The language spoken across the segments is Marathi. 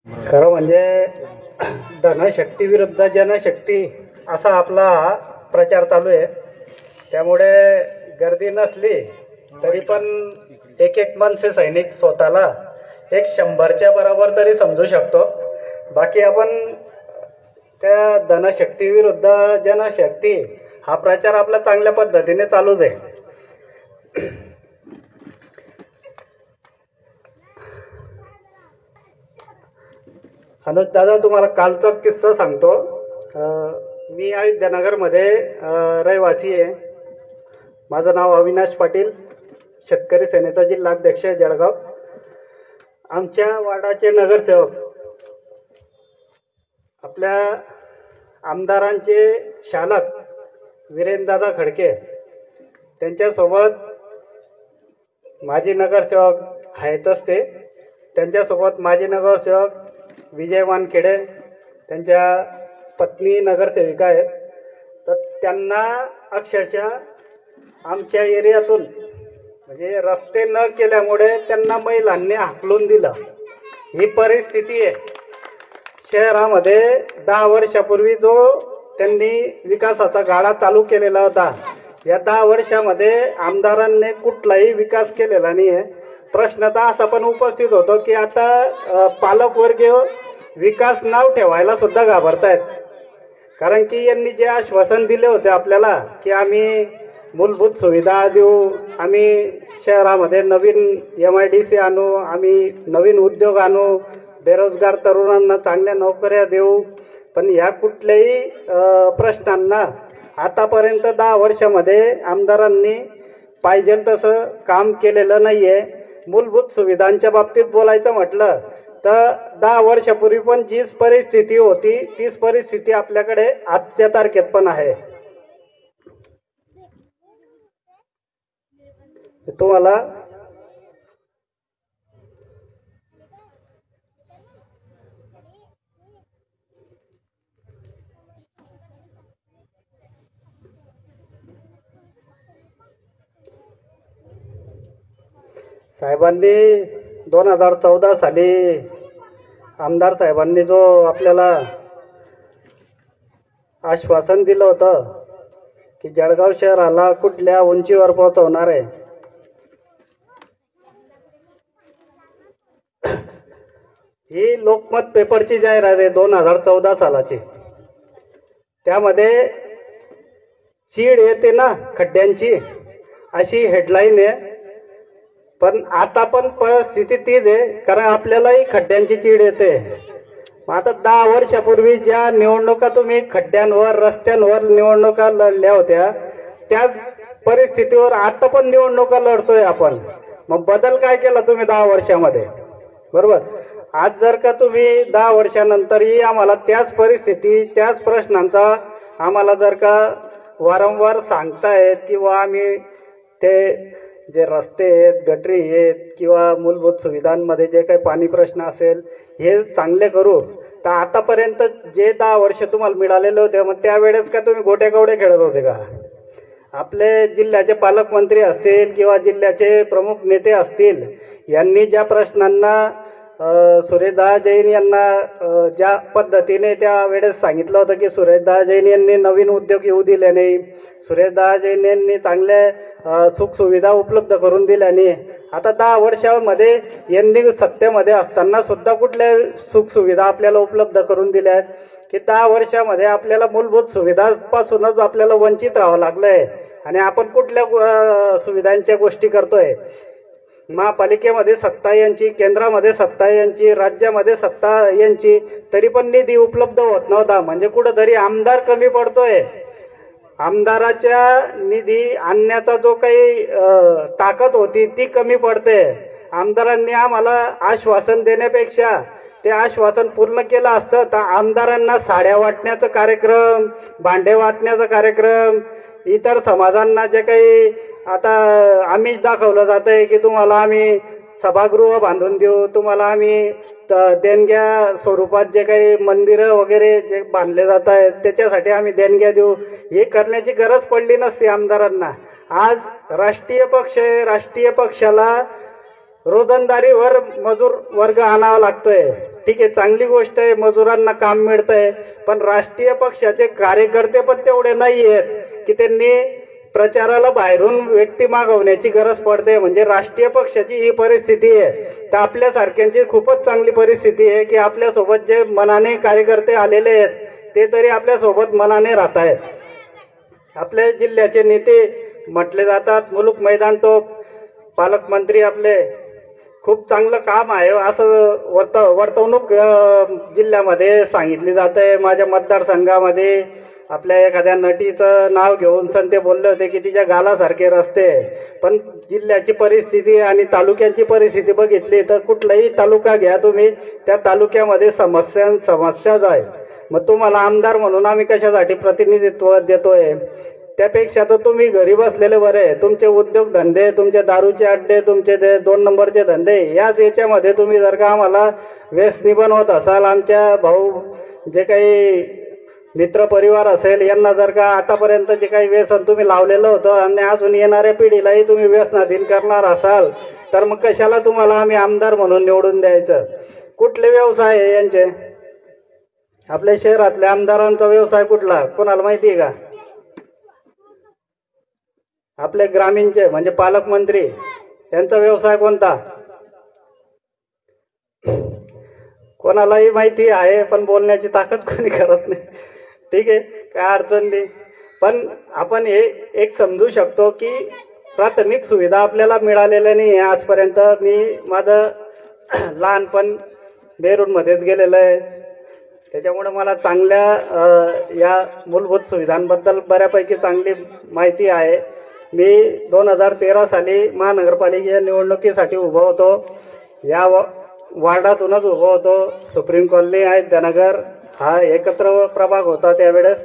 खरं म्हणजे धनशक्ती विरुद्ध जनशक्ती असा आपला प्रचार चालू आहे. त्यामुळे गर्दी नसली तरी पण एक एक मनसे सैनिक स्वतःला एक 100च्या बरोबर तरी समजू शकतो. बाकी आपण त्या धनशक्ती विरुद्ध जनशक्ती हा प्रचार आपला चांगल्या पद्धतीने चालूच आहे. अनुज दादा, तुम्हाला कालचा किस्सा सांगतो. मी अयोध्यानगरमध्ये रहिवासी आहे. माझं नाव अविनाश पाटील, शेतकरी सेनेचा जिल्हाध्यक्ष जळगाव. आमच्या वार्डाचे नगरसेवक आपल्या आमदारांचे शालक वीरेंद्रदादा खडके, त्यांच्यासोबत माजी नगरसेवक आहेतच ते. त्यांच्यासोबत माजी नगरसेवक विजय वानखेडे, त्यांच्या पत्नी नगरसेविका आहेत. तर त्यांना अक्षरशः आमच्या एरियातून म्हणजे रस्ते न केल्यामुळे त्यांना महिलांनी हाकलून दिलं. ही परिस्थिती आहे. शहरामध्ये 10 वर्षापूर्वी जो त्यांनी विकासाचा गाडा चालू केलेला होता, या 10 वर्षामध्ये आमदारांनी कुठलाही विकास केलेला नाही आहे. प्रश्न तर असा पण उपस्थित होतो की आता पालकवर्गीय विकास नाव ठेवायला सुद्धा घाबरतायत. कारण की यांनी जे आश्वासन दिले होते आपल्याला की आम्ही मूलभूत सुविधा देऊ, आम्ही शहरामध्ये नवीन MIDC आणू, आम्ही नवीन उद्योग आणू, बेरोजगार तरुणांना चांगल्या नोकऱ्या देऊ, पण ह्या कुठल्याही प्रश्नांना आतापर्यंत 10 वर्षामध्ये आमदारांनी पाहिजे तसं काम केलेलं नाही आहे. मूलभूत सुविधांच्या बाबतीत बोलायचं म्हटलं तर 10 वर्षापूर्वी पण जीच परिस्थिती होती तीच परिस्थिती आपल्याकडे आजच्या तारखेत पण आहे. तुम्हाला साहेबांनी 2014 साली आमदार साहेबांनी जो आपल्याला आश्वासन दिलं होतं की जळगाव शहराला कुठल्या उंचीवर पोहोचवणार आहे, ही लोकमत पेपरची जाहिरात आहे 2014 सालाची. त्यामध्ये चीड येते ना खड्ड्यांची अशी हेडलाईन आहे. पण आता पण परिस्थिती तीच आहे, कारण आपल्यालाही खड्ड्यांची चीड येते. आता 10 वर्षापूर्वी ज्या निवडणुका तुम्ही खड्ड्यांवर रस्त्यांवर निवडणुका लढल्या होत्या, त्या परिस्थितीवर आता पण निवडणुका लढतोय आपण. मग बदल काय केला तुम्ही 10 वर्षामध्ये? बरोबर. आज जर का तुम्ही 10 वर्षानंतरही आम्हाला त्याच परिस्थिती त्याच प्रश्नांचा आम्हाला जर का वारंवार सांगतायत किंवा आम्ही ते जे रस्ते आहेत, गटरी आहेत किंवा मूलभूत सुविधांमध्ये जे काही पाणी प्रश्न असेल हे चांगले करू, तर आतापर्यंत जे 10 वर्ष तुम्हाला मिळालेले होते मग त्यावेळेस का तुम्ही गोट्या कवडे खेळत होते का? आपले जिल्ह्याचे पालकमंत्री असतील किंवा जिल्ह्याचे प्रमुख नेते असतील, यांनी ज्या प्रश्नांना सुरेशदादा जैन यांना ज्या पद्धतीने त्या वेळेस सांगितलं होतं की सुरेशदादा जैन यांनी नवीन उद्योग येऊ दिले नाही, सुरेशदादा जैन यांनी चांगल्या सुखसुविधा उपलब्ध करून दिल्या नाही. आता 10 वर्षामध्ये यांनी सत्तेमध्ये असताना सुद्धा कुठल्या सुखसुविधा आपल्याला उपलब्ध करून दिल्या आहेत की 10 वर्षामध्ये आपल्याला मूलभूत सुविधांपासूनच आपल्याला वंचित राहावं लागलंय. आणि आपण कुठल्या सुविधांच्या गोष्टी करतोय? महापालिकेमध्ये सत्ता यांची, केंद्रामध्ये सत्ता यांची, राज्यामध्ये सत्ता यांची, तरी पण निधी उपलब्ध होत नव्हता. म्हणजे कुठंतरी आमदार कमी पडतोय. आमदाराच्या निधी आणण्याचा जो काही ताकद होती ती कमी पडते. आमदारांनी आम्हाला आश्वासन देण्यापेक्षा ते आश्वासन पूर्ण केलं असतं तर आमदारांना साड्या वाटण्याचा कार्यक्रम, भांडे वाटण्याचा कार्यक्रम, इतर समाजांना जे काही आता आम्हीच दाखवलं जात आहे की तुम्हाला आम्ही सभागृह बांधून देऊ, तुम्हाला आम्ही देणग्या स्वरूपात जे काही मंदिरं वगैरे जे बांधले जात आहेत त्याच्यासाठी आम्ही देणग्या देऊ, हे करण्याची गरज पडली नसती आमदारांना. आज राष्ट्रीय पक्ष आहे, राष्ट्रीय पक्षाला रोजंदारीवर मजूर वर्ग आणावा लागतोय. ठीक आहे, चांगली गोष्ट आहे, मजुरांना काम मिळतंय, पण राष्ट्रीय पक्षाचे कार्यकर्ते पण तेवढे नाही आहेत की त्यांनी प्रचाराला बाहेरून व्यक्ती मागवण्याची गरज पडते. म्हणजे राष्ट्रीय पक्षाची ही परिस्थिती आहे. तर आपल्यासारख्यांची खूपच चांगली परिस्थिती आहे की आपल्यासोबत जे मनाने कार्यकर्ते आलेले आहेत ते तरी आपल्यासोबत मनाने राहत आहेत. आपल्या जिल्ह्याचे नेते म्हटले जातात, मुलुक मैदान तो पालकमंत्री आपले खूप चांगलं काम आहे असं वर्तवणूक जिल्ह्यामध्ये सांगितली जाते. माझ्या मतदारसंघामध्ये आपल्या एखाद्या नटीचं नाव घेऊन ते बोलले होते की तिच्या गालासारखे रस्ते, पण जिल्ह्याची परिस्थिती आणि तालुक्यांची परिस्थिती बघितली तर कुठलाही तालुका घ्या तुम्ही, त्या तालुक्यामध्ये समस्याच आहे. मग तुम्हाला आमदार म्हणून आम्ही कशासाठी प्रतिनिधित्व देतोय? त्यापेक्षा तर तुम्ही घरी बसलेले बरे. तुमचे उद्योगधंदे, तुमचे दारूचे अड्डे, तुमचे ते 2 नंबरचे धंदे, याच्यामध्ये तुम्ही जर का आम्हाला व्यसनी बनवत असाल, आमच्या भाऊ जे काही मित्र परिवार असेल यांना जर का आतापर्यंत जे काही व्यसन तुम्ही लावलेलं होतं आणि अजून येणाऱ्या पिढीलाही तुम्ही व्यसनाधीन करणार असाल तर मग कशाला तुम्हाला आम्ही आमदार म्हणून निवडून द्यायचं? कुठले व्यवसाय आहे यांचे? आपल्या शहरातल्या आमदारांचा व्यवसाय कुठला कोणाला माहिती आहे का? आपले ग्रामीणचे म्हणजे पालकमंत्री त्यांचा व्यवसाय कोणता? कोणालाही माहिती आहे पण बोलण्याची ताकद कोणी करत नाही. ठीक आहे, काय अडचण नाही, पण आपण हे एक समजू शकतो की प्राथमिक सुविधा आपल्याला मिळालेल्या नाही आहे आजपर्यंत. मी माझं लहानपण बेरूनमध्येच गेलेलं आहे, त्याच्यामुळे मला चांगल्या या मूलभूत सुविधांबद्दल बऱ्यापैकी चांगली माहिती आहे. मी 2013 साली महानगरपालिकेच्या निवडणुकीसाठी उभा होतो. या वार्डातूनच उभा होतो. सुप्रीम कॉलनी आहे धनगर हा एकत्र प्रभाग होता त्यावेळेस.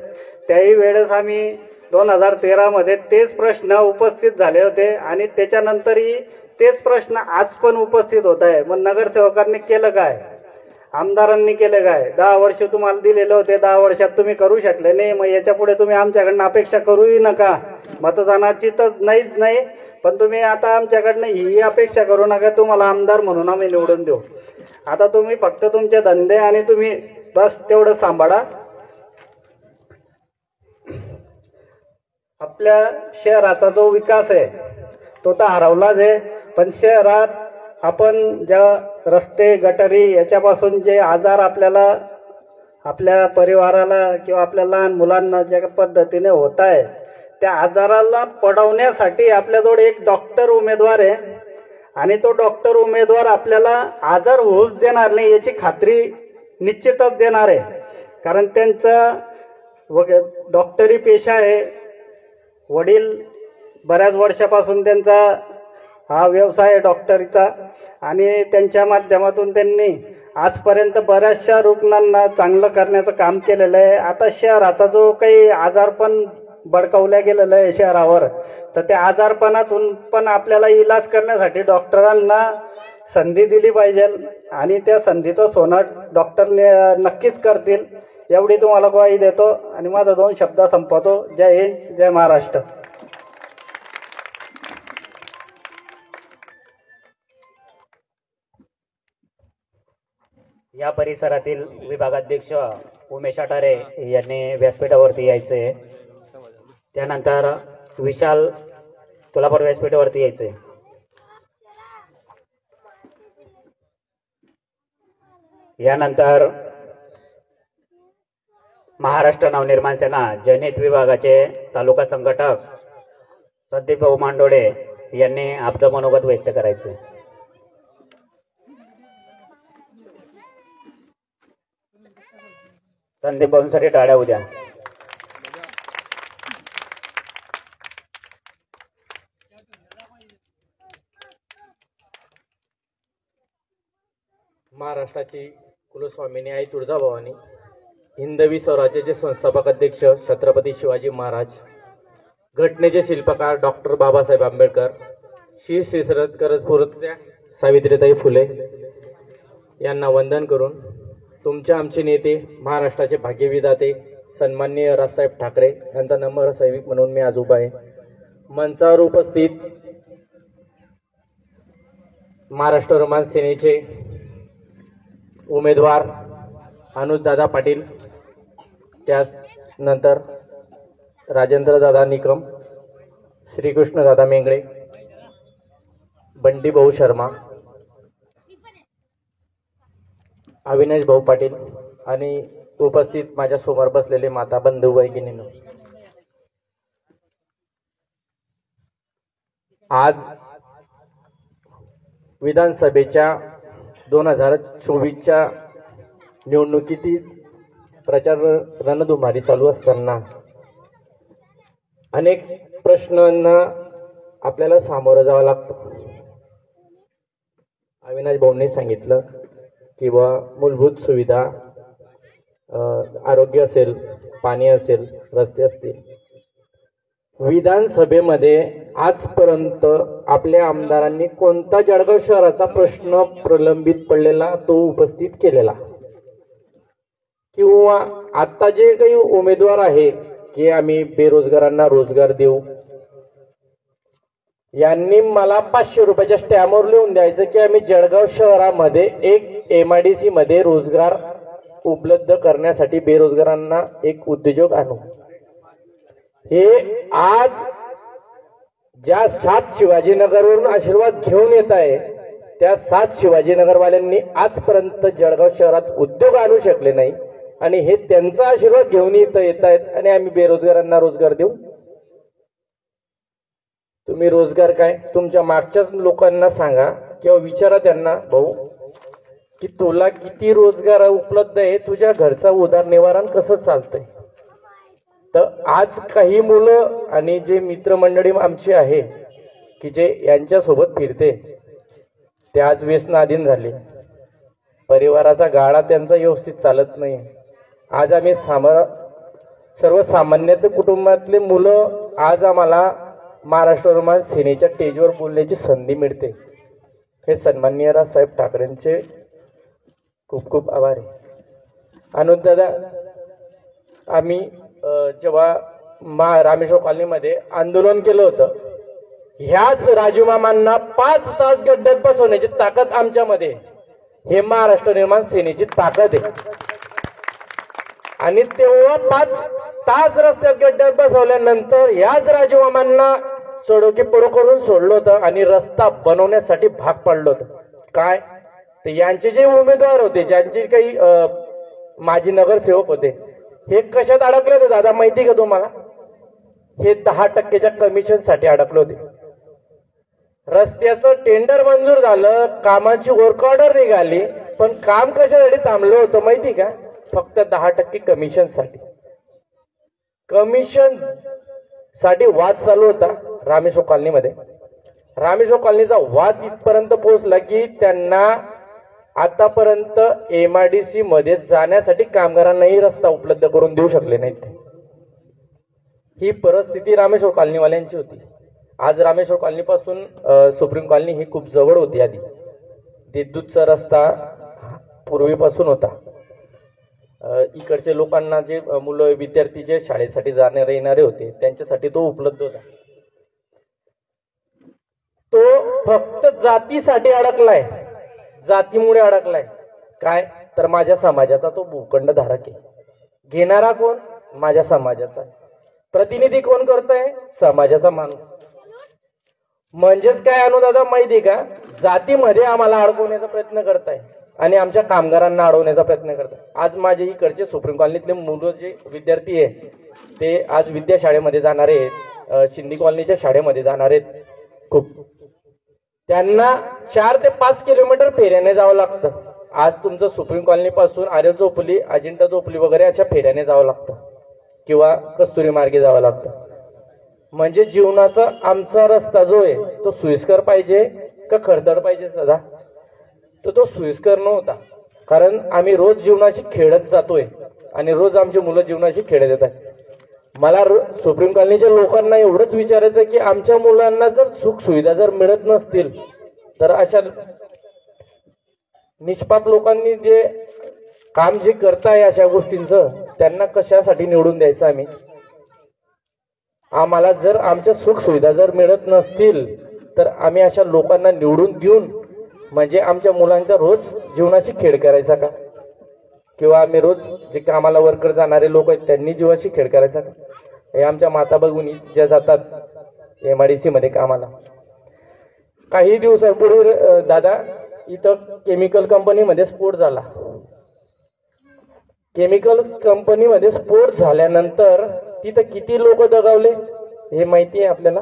त्याही वेळेस आम्ही 2013 मध्ये तेच प्रश्न उपस्थित झाले होते आणि त्याच्यानंतरही तेच प्रश्न आज पण उपस्थित होत आहे. मग नगरसेवकांनी केलं काय? आमदारांनी केलं काय? 10 वर्ष तुम्हाला दिलेले होते, 10 वर्षात तुम्ही करू शकले नाही. मग याच्या पुढे तुम्ही आमच्याकडनं अपेक्षा करूही नका. मतदानाची तर नाहीच नाही, पण तुम्ही आता आमच्याकडनं ही अपेक्षा करू नका तुम्हाला आमदार म्हणून आम्ही निवडून देऊ. आता तुम्ही फक्त तुमचे धंदे आणि तुम्ही बस तेवढं सांभाळा. आपल्या शहराचा जो विकास आहे तो तर हरवलाच आहे, पण शहरात आपण ज्या रस्ते गटारी याच्यापासून जे आजार आपल्याला आपल्या परिवाराला किंवा आपल्या लहान मुलांना ज्या पद्धतीने होत आहे त्या आजाराला पडवण्यासाठी आपल्याजवळ एक डॉक्टर उमेदवार आहे आणि तो डॉक्टर उमेदवार आपल्याला आजार होऊच देणार नाही याची खात्री निश्चितच देणार आहे. कारण त्यांचा डॉक्टरी पेशा आहे. वडील बऱ्याच वर्षापासून त्यांचा हा व्यवसाय आहे डॉक्टरीचा आणि त्यांच्या माध्यमातून त्यांनी आजपर्यंत बऱ्याचशा रुग्णांना चांगलं करण्याचं काम केलेलं आहे. आता शहराचा जो काही आजारपण बडकावल्या गेलेलं आहे शहरावर, तर त्या आजारपणातून पण आपल्याला इलाज करण्यासाठी डॉक्टरांना संधी दिली पाहिजे आणि त्या संधीचं सोनं डॉक्टर नक्कीच करतील एवढी तुम्हाला ग्वाही देतो आणि माझा 2 शब्द संपवतो. जय हिंद, जय महाराष्ट्र. या परिसरातील विभागाध्यक्ष उमेश अटारे यांनी व्यासपीठावरती यायचे. त्यानंतर विशाल तुलापूर व्यासपीठावरती यायचे. यानंतर महाराष्ट्र नवनिर्माण सेना जनहित विभागाचे तालुका संघटक संदीप भाऊ मांडोळे यांनी आपलं मनोगत व्यक्त करायचे. संदीप भाऊंसाठी टाळ्या उद्या. महाराष्ट्राची कुलस्वामिनी आई तुळजाभवानी, हिंदवी स्वराज्याचे संस्थापक अध्यक्ष छत्रपती शिवाजी महाराज, घटनेचे शिल्पकार डॉक्टर बाबासाहेब आंबेडकर, श्री पुरस्कृत्या सावित्रीताई फुले यांना वंदन करून तुमचे आमचे नेते महाराष्ट्राचे भाग्यविधाते सन्माननीय राजसाहेब ठाकरे यांचा नम्र सैनिक म्हणून मी आज उभा आहे. मंचावर उपस्थित महाराष्ट्र रोमांस सेनेचे उमेदवार अनुजदादा पाटील, त्यानंतर राजेंद्रदादा निकम, श्रीकृष्णदादा मेंगळे, बंटी भाऊ शर्मा, अविनाश भाऊ पाटील आणि उपस्थित माझ्या समोर बसलेले माता बंधू भगिनींनो, आज विधानसभेच्या 2024च्या निवडणुकीची प्रचार रणधुमारी चालू असताना अनेक प्रश्नांना आपल्याला सामोरं जावं लागतं. अविनाश भाऊंनी सांगितलं की मूलभूत सुविधा, आरोग्य असेल, पाणी असेल, रस्ते असतील. विधानसभेमध्ये आजपर्यंत आपल्या आमदारांनी कोणता जळगाव शहराचा प्रश्न प्रलंबित पडलेला तो उपस्थित केलेला, किंवा आता जे काही उमेदवार आहे की आम्ही बेरोजगारांना रोजगार देऊ, यांनी मला 500 रुपयाच्या स्टॅम्पवर लिहून द्यायचं की आम्ही जळगाव शहरामध्ये एक MIDC मध्ये रोजगार उपलब्ध करण्यासाठी बेरोजगारांना एक उद्योजक आणू. हे आज ज्या 7 शिवाजीनगरवरून आशीर्वाद घेऊन येत आहे त्या 7 शिवाजीनगरवाल्यांनी आजपर्यंत जळगाव शहरात उद्योग आणू शकले नाही, आणि हे त्यांचा आशीर्वाद घेऊन येत आहेत आणि आम्ही बेरोजगारांना रोजगार देऊ. तुम्ही रोजगार काय तुमच्या मागच्याच लोकांना सांगा किंवा विचारा त्यांना, भाऊ की तुला किती रोजगार उपलब्ध आहे, तुझ्या घरचा उदरनिर्वाह कसं चालतंय. तर आज काही मुलं आणि जे मित्रमंडळी आमची आहे की जे यांच्यासोबत फिरते ते आज व्यसनाधीन झाले, परिवाराचा गाडा त्यांचा व्यवस्थित चालत नाही. आज आम्ही सर्वसामान्य कुटुंबातले मुलं आज आम्हाला महाराष्ट्र रोमांस सेनेच्या स्टेजवर बोलण्याची संधी मिळते. हे सन्माननीय राजसाहेब ठाकरेंचे खूप खूप आभार आहे. अनुजदादा, आम्ही जेव्हा रामेश्वर कॉलनीमध्ये आंदोलन केलं होतं, ह्याच राजूमामांना 5 तास गड्ड्यात बसवण्याची ताकद आमच्यामध्ये, हे महाराष्ट्र निर्माण सेनेची ताकद आहे. आणि तेव्हा 5 तास रस्त्यात गड्ड्यात बसवल्यानंतर ह्याच राजूमामांना सोडो की पडो करून सोडलं होतं आणि रस्ता बनवण्यासाठी भाग पडलं होतं. काय ते यांचे जे उमेदवार होते, ज्यांचे काही माजी नगरसेवक होते, हे कशात अडकले होते दादा माहिती का तुम्हाला? हे 10% कमिशन साठी अडकले होते. रस्त्याचं टेंडर मंजूर झालं, कामाची वर्क ऑर्डर निघाली, पण काम कशासाठी थांबलं होतं माहिती का? फक्त 10% कमिशन साठी. कमिशन साठी वाद चालू होता रामेश्वर कॉलनीमध्ये. रामेश्वर कॉलनीचा वाद इथपर्यंत पोहोचला की त्यांना आतापर्यंत MIDC मध्ये जाण्यासाठी कामगारांनाही रस्ता उपलब्ध करून देऊ शकले नाहीत. ही परिस्थिती रामेश्वर कॉलनीवाल्यांची होती. आज रामेश्वर कॉलनी पासून सुप्रीम कॉलनी ही खूप जवळ होती. आधी देशदूतचा रस्ता पूर्वीपासून होता. इकडचे लोकांना जे मुलं विद्यार्थी जे शाळेसाठी जाणारे येणारे होते त्यांच्यासाठी तो उपलब्ध होता. तो फक्त जातीसाठी अडकलाय, जातीमुळे अडकलाय. काय तर माझ्या समाजाचा तो भूखंड धारक आहे. घेणारा कोण? माझ्या समाजाचा. प्रतिनिधी कोण करतोय? समाजाचा माणूस. म्हणजेच काय अनुदादा माहिती का? जातीमध्ये आम्हाला अडकवण्याचा प्रयत्न करताय आणि आमच्या कामगारांना अडवण्याचा प्रयत्न करताय. आज माझे इकडचे सुप्रीम कॉलनीतले मुलं जे विद्यार्थी आहे ते आज विद्याशाळेमध्ये जाणारे आहेत, शिंदे कॉलनीच्या शाळेमध्ये जाणार आहेत. खूप त्यांना 4 ते 5 किलोमीटर फेऱ्याने जावं लागतं. आज तुमचं सुप्रीम कॉलनी पासून आर्य चौफुली, अजिंठा चौफुली वगैरे अशा फेऱ्याने जावं लागतं किंवा कस्तुरी मार्गे जावं लागतं. म्हणजे जीवनाचा आमचा रस्ता जो आहे तो सोयीस्कर पाहिजे का खडतर पाहिजे सदा? तर तो सोयीस्कर नव्हता, कारण आम्ही रोज जीवनाशी खेळत जातोय आणि रोज आमची मुलं जीवनाशी खेळत येत आहेत. मला सुप्रीम कॉलनीच्या लोकांना एवढंच विचारायचं की आमच्या मुलांना जर सुख सुविधा जर मिळत नसतील तर अशा निष्पाप लोकांनी जे काम जे करताय अशा गोष्टींचं त्यांना कशासाठी निवडून द्यायचं आम्ही? आम्हाला जर आमच्या सुख सुविधा जर मिळत नसतील तर आम्ही अशा लोकांना निवडून देऊन म्हणजे आमच्या मुलांचा रोज जीवनाशी खेळ करायचा का? किंवा आम्ही रोज जे कामाला वर्कर जाणारे लोक आहेत त्यांनी जीवाशी खेळ करायचा का? हे आमच्या माता भगिनी ज्या जातात MIDC मध्ये कामाला, काही दिवसांपूर्वी दादा इथं केमिकल कंपनीमध्ये स्फोट झाला. केमिकल कंपनीमध्ये स्फोट झाल्यानंतर तिथं किती लोक दगावले हे माहिती आहे आपल्याला?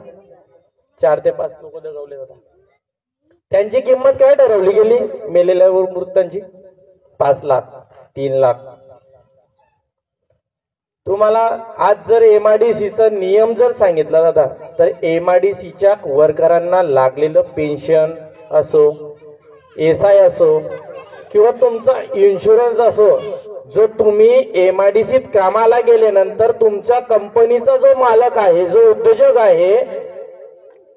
4 ते 5 लोक दगावले होते. त्यांची किंमत काय ठरवली गेली मेलेल्या मृतांची? 5 लाख, 3 लाख. तुम्हाला आज जर MIDCचा नियम जर सांगितला दादा, तर MIDCच्या वर्करांना लागलेलं पेन्शन असो, SI असो किंवा तुमचा इन्शुरन्स असो, जो तुम्ही MIDCत कामाला गेल्यानंतर तुमच्या कंपनीचा जो मालक आहे, जो उद्योजक आहे,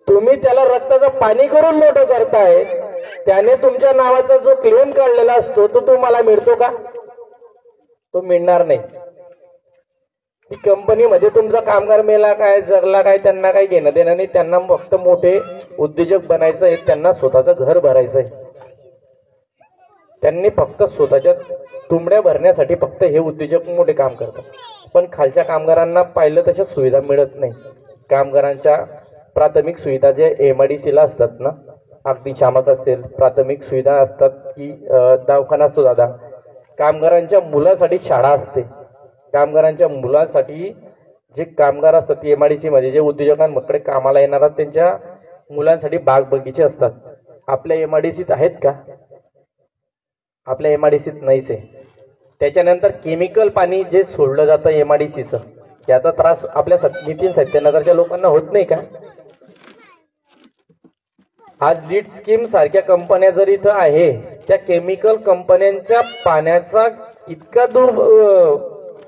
तुम्ही त्याला रक्ताचं पाणी करून मोठं करताय, त्याने तुमच्या नावाचा जो क्लेम काढलेला असतो तो तुम्हाला मिळतो का? तो मिळणार नाही. ती कंपनीमध्ये तुमचा कामगार मेला काय, जगला काय, त्यांना काही घेणं देणं नाही. त्यांना फक्त मोठे उद्योजक बनायचं आहे, त्यांना स्वतःचं घर भरायचं आहे. त्यांनी फक्त स्वतःच्या तुंबड्या भरण्यासाठी फक्त हे उद्योजक मोठे काम करतात. पण खालच्या कामगारांना पाहिलं तशा सुविधा मिळत नाही. कामगारांच्या प्राथमिक सुविधा जे MIDCला असतात ना, अग्निशामक असेल, प्राथमिक सुविधा असतात की दवाखाना असतो दादा, कामगारांच्या मुलांसाठी शाळा असते, कामगारांच्या मुलांसाठी जे कामगार असतात MIDC मध्ये जे उद्योजकांकडे कामाला येणार त्यांच्या मुलांसाठी बाग बगीचे असतात. आपल्या MIDCत आहेत का? आपल्या MIDCत नाहीच आहे. त्याच्यानंतर केमिकल पाणी जे सोडलं जातं MIDCचं, त्याचा त्रास आपल्या नितीन सत्यनगरच्या लोकांना होत नाही का? आज लीड स्कीम सारख्या कंपन्या जर इथं आहे, त्या केमिकल कंपन्यांच्या पाण्याचा इतका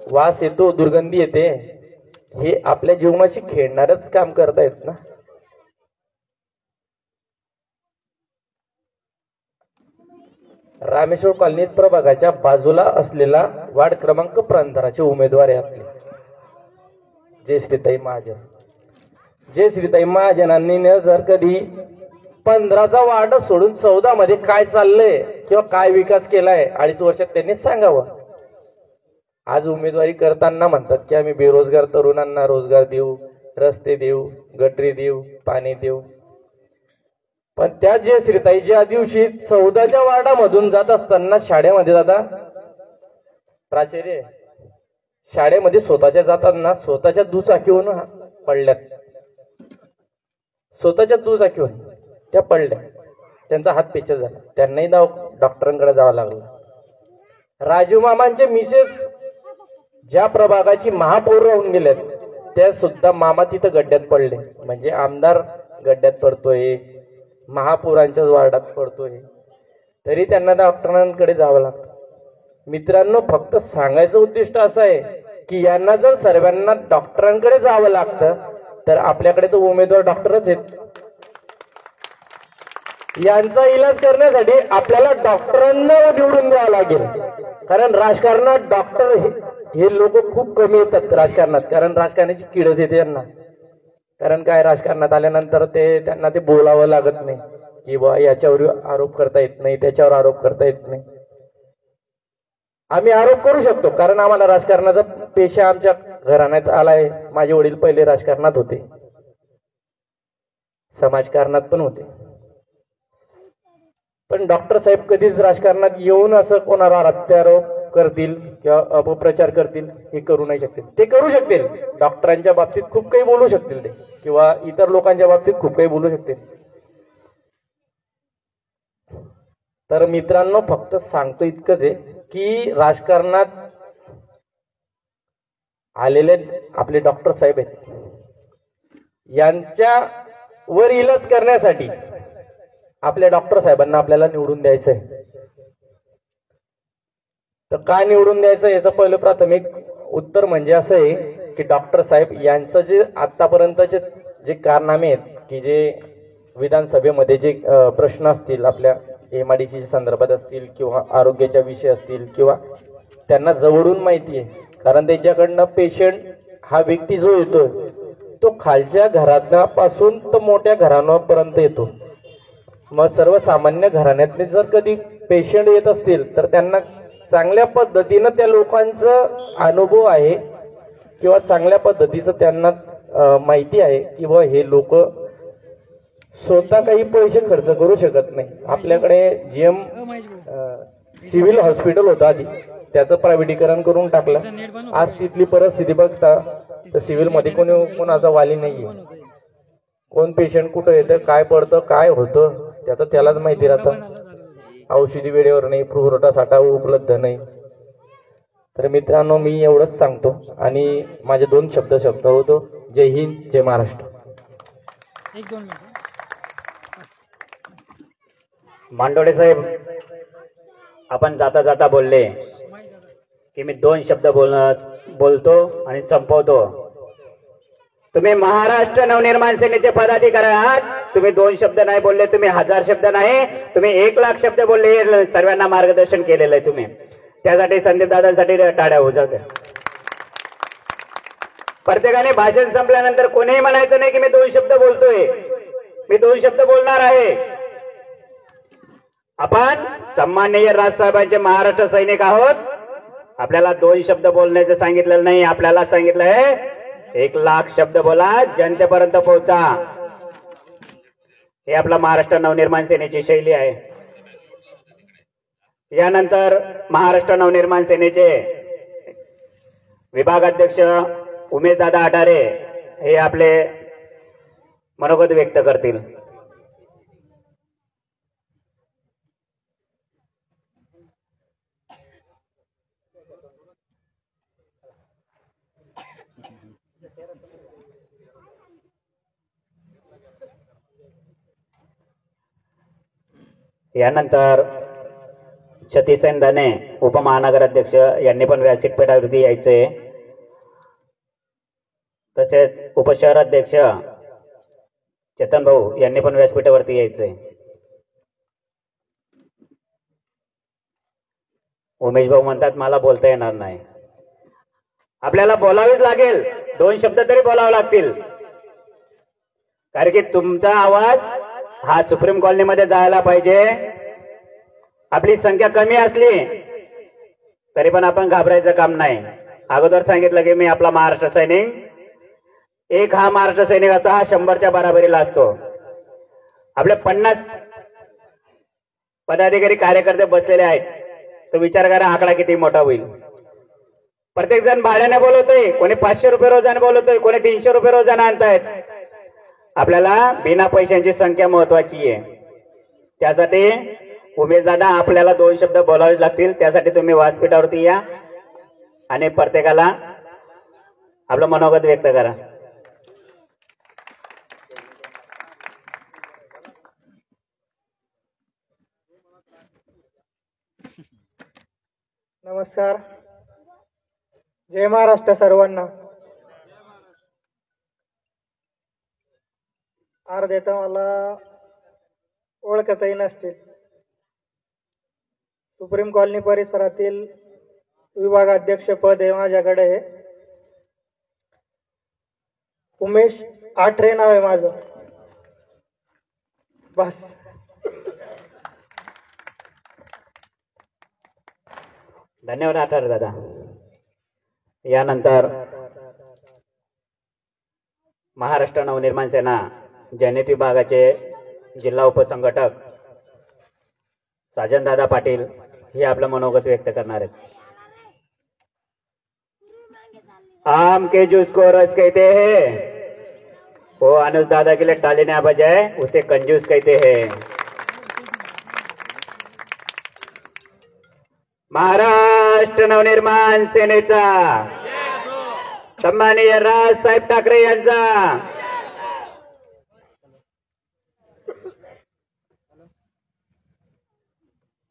वास येतो, दुर्गंधी येते, हे आपल्या जीवनाशी खेळणारच काम करतायत ना. रामेश्वर कॉलनीत प्रभागाच्या बाजूला असलेला वार्ड क्रमांक 15चे उमेदवार आहे आपले जयश्रीताई महाजन. जयश्रीताई महाजनांनी जर कधी 15चा वार्ड सोडून 14 मध्ये काय चाललंय किंवा काय विकास केलाय 2.5 वर्षात त्यांनी सांगावं. आज उमेदवारी करताना म्हणतात की आम्ही बेरोजगार तरुणांना रोजगार देऊ, रस्ते देऊ, गटरी देऊ, पाणी देऊ. पण त्या जयश्रीताई ज्या दिवशी 14च्या वार्डामधून जात असताना शाळेमध्ये दादा प्राचार्य शाळेमध्ये स्वतःच्या जाताना स्वतःच्या दुचाकीहून पडल्यात, स्वतःच्या दुचाकीहून त्या पडल्या, त्यांचा हात पेचर झाला, त्यांनाही डॉक्टरांकडे जावं लागलं. राजू मामांचे मिसेस ज्या प्रभागाची महापौर राहून गेल्यात, त्या सुद्धा मामा तिथं गड्ड्यात पडले. म्हणजे आमदार गड्ड्यात पडतोय, महापौरांच्याच वार्डात पडतोय, तरी त्यांना डॉक्टरांकडे जावं लागतं. मित्रांनो, फक्त सांगायचं उद्दिष्ट असं आहे की यांना जर सर्वांना डॉक्टरांकडे जावं लागतं तर आपल्याकडे तो उमेदवार डॉक्टरच आहेत. यांचा इलाज करण्यासाठी आपल्याला डॉक्टरांना निवडून द्यावं लागेल. कारण राजकारणात डॉक्टर हे लोक खूप कमी येतात राजकारणात, कारण राजकारणाची किडच येते यांना. कारण काय, राजकारणात आल्यानंतर त्यांना ते बोलावं लागत नाही की बा याच्यावर आरोप करता येत नाही, त्याच्यावर आरोप करता येत नाही. आम्ही आरोप करू शकतो कारण आम्हाला राजकारणाचा पेशा आमच्या घराण्यात आलाय. माझे वडील पहिले राजकारणात होते, समाजकारणात पण होते. पण डॉक्टर साहेब कधीच राजकारणात येऊन असं कोणाला हत्यारोप करतील किंवा अपप्रचार करतील हे करू नाही शकतील. ते करू शकतील, डॉक्टरांच्या बाबतीत खूप काही बोलू शकतील ते, किंवा इतर लोकांच्या बाबतीत खूप काही बोलू शकतील. तर मित्रांनो, फक्त सांगतो इतकंच आहे की राजकारणात आलेले आपले डॉक्टर साहेब आहेत, यांच्यावर इलाज करण्यासाठी आपल्या डॉक्टर साहेबांना आपल्याला निवडून द्यायचं आहे. तर काय निवडून द्यायचं याचं पहिलं प्राथमिक उत्तर म्हणजे असं आहे की डॉक्टर साहेब यांचं जे आतापर्यंतचे जे कारनामे आहेत, की जे विधानसभेमध्ये जे प्रश्न असतील आपल्या MIDC संदर्भात असतील किंवा आरोग्याच्या विषय असतील, किंवा त्यांना जवळून माहिती आहे, कारण त्यांच्याकडनं पेशंट हा व्यक्ती जो येतो तो खालच्या घरापासून तर मोठ्या घरांपर्यंत येतो. मग सर्वसामान्य घराण्यातले जर कधी पेशंट येत असतील तर त्यांना चांगल्या पद्धतीनं त्या लोकांचा अनुभव आहे किंवा चांगल्या पद्धतीचं त्यांना माहिती आहे की व हे लोक स्वतः काही पैसे खर्च करू शकत नाही. आपल्याकडे जीएम सिव्हिल हॉस्पिटल होतं आधी, त्याचं प्रायव्हेटीकरण करून टाकलं. आज तिथली परिस्थिती बघता तर सिव्हिल मध्ये कोणाचा वाली नाहीये. कोण पेशंट कुठं येतं, काय पडतं, काय होतं त्याचं त्यालाच माहिती राहतं. औषधी वेळेवर नाही, पुरवठा साठा उपलब्ध नाही. तर मित्रांनो, मी एवढंच सांगतो आणि माझे 2 शब्द होतो. जय हिंद, जय महाराष्ट्र. मांडोडे साहेब, आपण जाता जाता बोलले की मी 2 शब्द बोलतो आणि संपवतो. तुम्ही महाराष्ट्र नवनिर्माण सेनेचे पदाधिकारी आहात. तुम्ही 2 शब्द नाही बोलले, तुम्ही 1000 शब्द नाही, तुम्ही 1,00,000 शब्द बोलले. सर्वांना मार्गदर्शन केलेलं आहे तुम्ही. त्यासाठी संदीप दादांसाठी टाळ्या होत्या. प्रत्येकाने भाषण संपल्यानंतर कोणीही म्हणायचं नाही की मी 2 शब्द बोलतोय. मी 2 शब्द बोलणार आहे. आपण सन्माननीय राजसाहेबांचे महाराष्ट्र सैनिक आहोत. आपल्याला 2 शब्द बोलण्याचं सांगितलेलं नाही, आपल्याला सांगितलंय 1,00,000 शब्द बोला, जनतेपर्यंत पोहोचा. हे आपला महाराष्ट्र नवनिर्माण सेनेची शैली आहे. यानंतर महाराष्ट्र नवनिर्माण सेनेचे विभागाध्यक्ष उमेशदादा आठारे हे आपले मनोगत व्यक्त करतील. यानंतर सतीसेन दाने उपमहानगराध्यक्ष यांनी पण व्यासपीठावरती यायचे. तसेच उपशहराध्यक्ष चेतन भाऊ यांनी पण व्यासपीठावरती यायचे. उमेश भाऊ म्हणतात मला बोलता येणार नाही. आपल्याला बोलावेच लागेल, 2 शब्द तरी बोलावे लागतील. कारण की तुमचा आवाज हा सुप्रीम कॉलनीमध्ये जायला पाहिजे. आपली संख्या कमी असली तरी पण आपण घाबरायचं काम नाही. अगोदर सांगितलं की मी आपला महाराष्ट्र सैनिक, एक हा महाराष्ट्र सैनिकाचा हा 100च्या बराबरीला असतो. आपले 50 पदाधिकारी कार्यकर्ते बसलेले आहेत. तो विचार करा आकडा किती मोठा होईल. प्रत्येक जण भाड्याने बोलवतोय, कोणी 500 रुपये रोजाने बोलवतोय, कोणी 300 रुपये रोजाने आणतायत. आपल्याला बिना पैशांची संख्या महत्वाची आहे. त्यासाठी उमेशदादा आपल्याला 2 शब्द बोलावेच लागतील. त्यासाठी तुम्ही व्यासपीठावरती या आणि प्रत्येकाला आपलं मनोगत व्यक्त करा. नमस्कार, जय महाराष्ट्र सर्वांना. अर्ध्याचा मला ओळखतही नसतील. सुप्रीम कॉलनी परिसरातील विभागाध्यक्ष पद आहे माझ्याकडे. उमेश आठरे नाव आहे माझं. बस. धन्यवाद आठारे दादा. यानंतर महाराष्ट्र नवनिर्माण सेना जनहित विभागाचे जिल्हा उपसंघटक साजनदादा पाटील हे आपलं मनोगत व्यक्त करणार आहेत. आम के जूस को रस कहते हैं, वो अनुज दादा के लिए ताली ना बजाए उसे कंजूस कहते हैं. महाराष्ट्र नवनिर्माण सेनेचा सन्माननीय राजसाहेब ठाकरे यांचा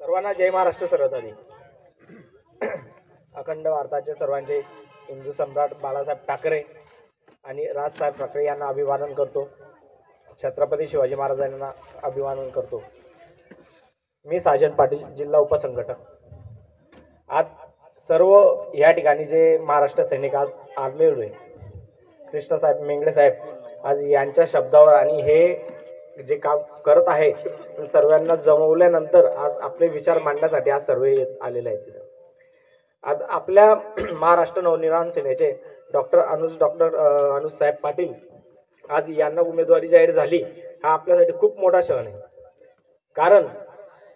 सर्वांना जय महाराष्ट्र. सर्वात आधी अखंड भारताचे सर्वांचे हिंदू सम्राट बाळासाहेब ठाकरे आणि राजसाहेब ठाकरे यांना अभिवादन करतो. छत्रपती शिवाजी महाराजांना अभिवादन करतो. मी साजन पाटील, जिल्हा उपसंघटक. आज सर्व या ठिकाणी जे महाराष्ट्र सैनिक आज आलेलो आहे, कृष्णसाहेब मेंगडे साहेब आज यांच्या शब्दावर आणि हे जे काम करत आहे सर्वांना जमवल्यानंतर आज आपले विचार मांडण्यासाठी आज सर्व आलेले आहेत. आज आपल्या महाराष्ट्र नवनिर्माण सेनेचे डॉक्टर अनुज साहेब पाटील आज यांना उमेदवारी जाहीर झाली हा आपल्यासाठी खूप मोठा क्षण आहे. कारण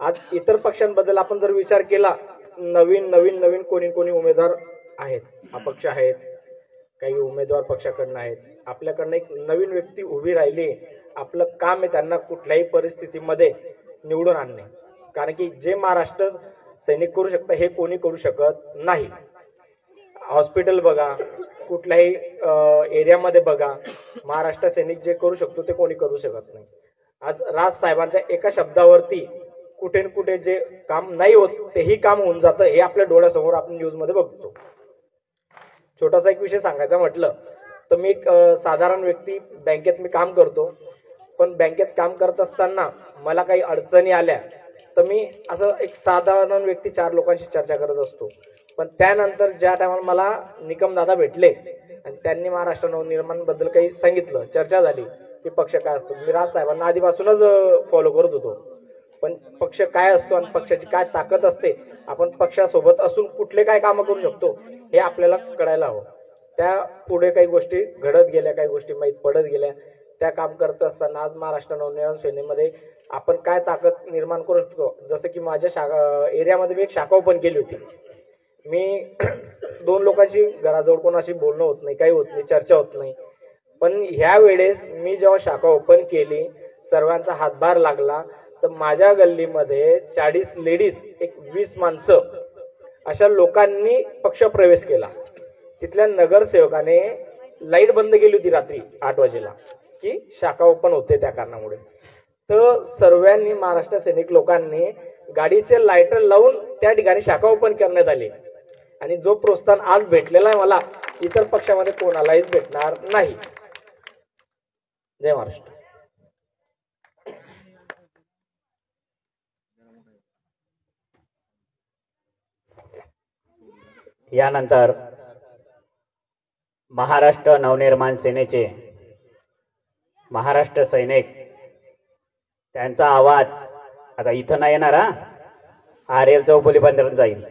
आज इतर पक्षांबद्दल आपण जर विचार केला नवीन कोणी उमेदवार आहेत, अपक्ष आहेत, काही उमेदवार पक्षाकडनं आहेत. आपल्याकडनं एक नवीन व्यक्ती उभी राहिली. आपलं काम आहे त्यांना कुठल्याही परिस्थितीमध्ये निवडून आणणे. कारण की जे महाराष्ट्र सैनिक करू शकता हे कोणी करू शकत नाही. हॉस्पिटल बघा, कुठल्याही एरियामध्ये बघा, महाराष्ट्र सैनिक जे करू शकतो ते कोणी करू शकत नाही. आज राज साहेबांच्या एका शब्दावरती कुठे न कुठे जे काम नाही होत तेही काम होऊन जातं हे आपल्या डोळ्यासमोर आपण न्यूजमध्ये बघतो. छोटासा एक विषय सांगायचा म्हटलं तर मी एक साधारण व्यक्ती, बँकेत मी काम करतो. पण बँकेत काम करत असताना मला काही अडचणी आल्या तर मी असं एक साधारण व्यक्ती 4 लोकांशी चर्चा करत असतो. पण त्यानंतर ज्या टायमाला मला निकम दादा भेटले आणि त्यांनी महाराष्ट्र नवनिर्माण बद्दल काही सांगितलं, चर्चा झाली की पक्ष काय असतो. मी राज साहेबांना आधीपासूनच फॉलो करत होतो. पण पक्ष काय असतो आणि पक्षाची काय ताकद असते, आपण पक्षासोबत असून कुठले काय कामं करू शकतो हे आपल्याला कळायला हवं. त्या पुढे काही गोष्टी घडत गेल्या, काही गोष्टी माहीत पडत गेल्या. त्या काम करत असताना आज महाराष्ट्र नवनिर्माण सेनेमध्ये आपण काय ताकद निर्माण करू शकतो. जसं की माझ्या एरियामध्ये मी एक शाखा ओपन केली होती. मी 2 लोकांशी घराजवळ कोणाशी बोलणं होत नाही, काही होत नाही, चर्चा होत नाही. पण ह्या वेळेस मी जेव्हा शाखा ओपन केली, सर्वांचा हातभार लागला तर माझ्या गल्लीमध्ये 40 लेडीज, एक 20 माणसं अशा लोकांनी पक्ष प्रवेश केला. तिथल्या नगरसेवकाने लाईट बंद केली होती रात्री 8 वाजेला की शाखा ओपन होते त्या कारणामुळे. तर सर्वांनी महाराष्ट्र सैनिक लोकांनी गाडीचे लाईटर लावून त्या ठिकाणी शाखा ओपन करण्यात आली. आणि जो प्रोत्साहन आज भेटलेला आहे मला इतर पक्षामध्ये कोणालाच भेटणार नाही. जय महाराष्ट्र. यानंतर महाराष्ट्र नवनिर्माण सेनेचे महाराष्ट्र सैनिक, त्यांचा आवाज आता इथं नाही येणार हा, आरेल चौफुली बंदरून जाईल.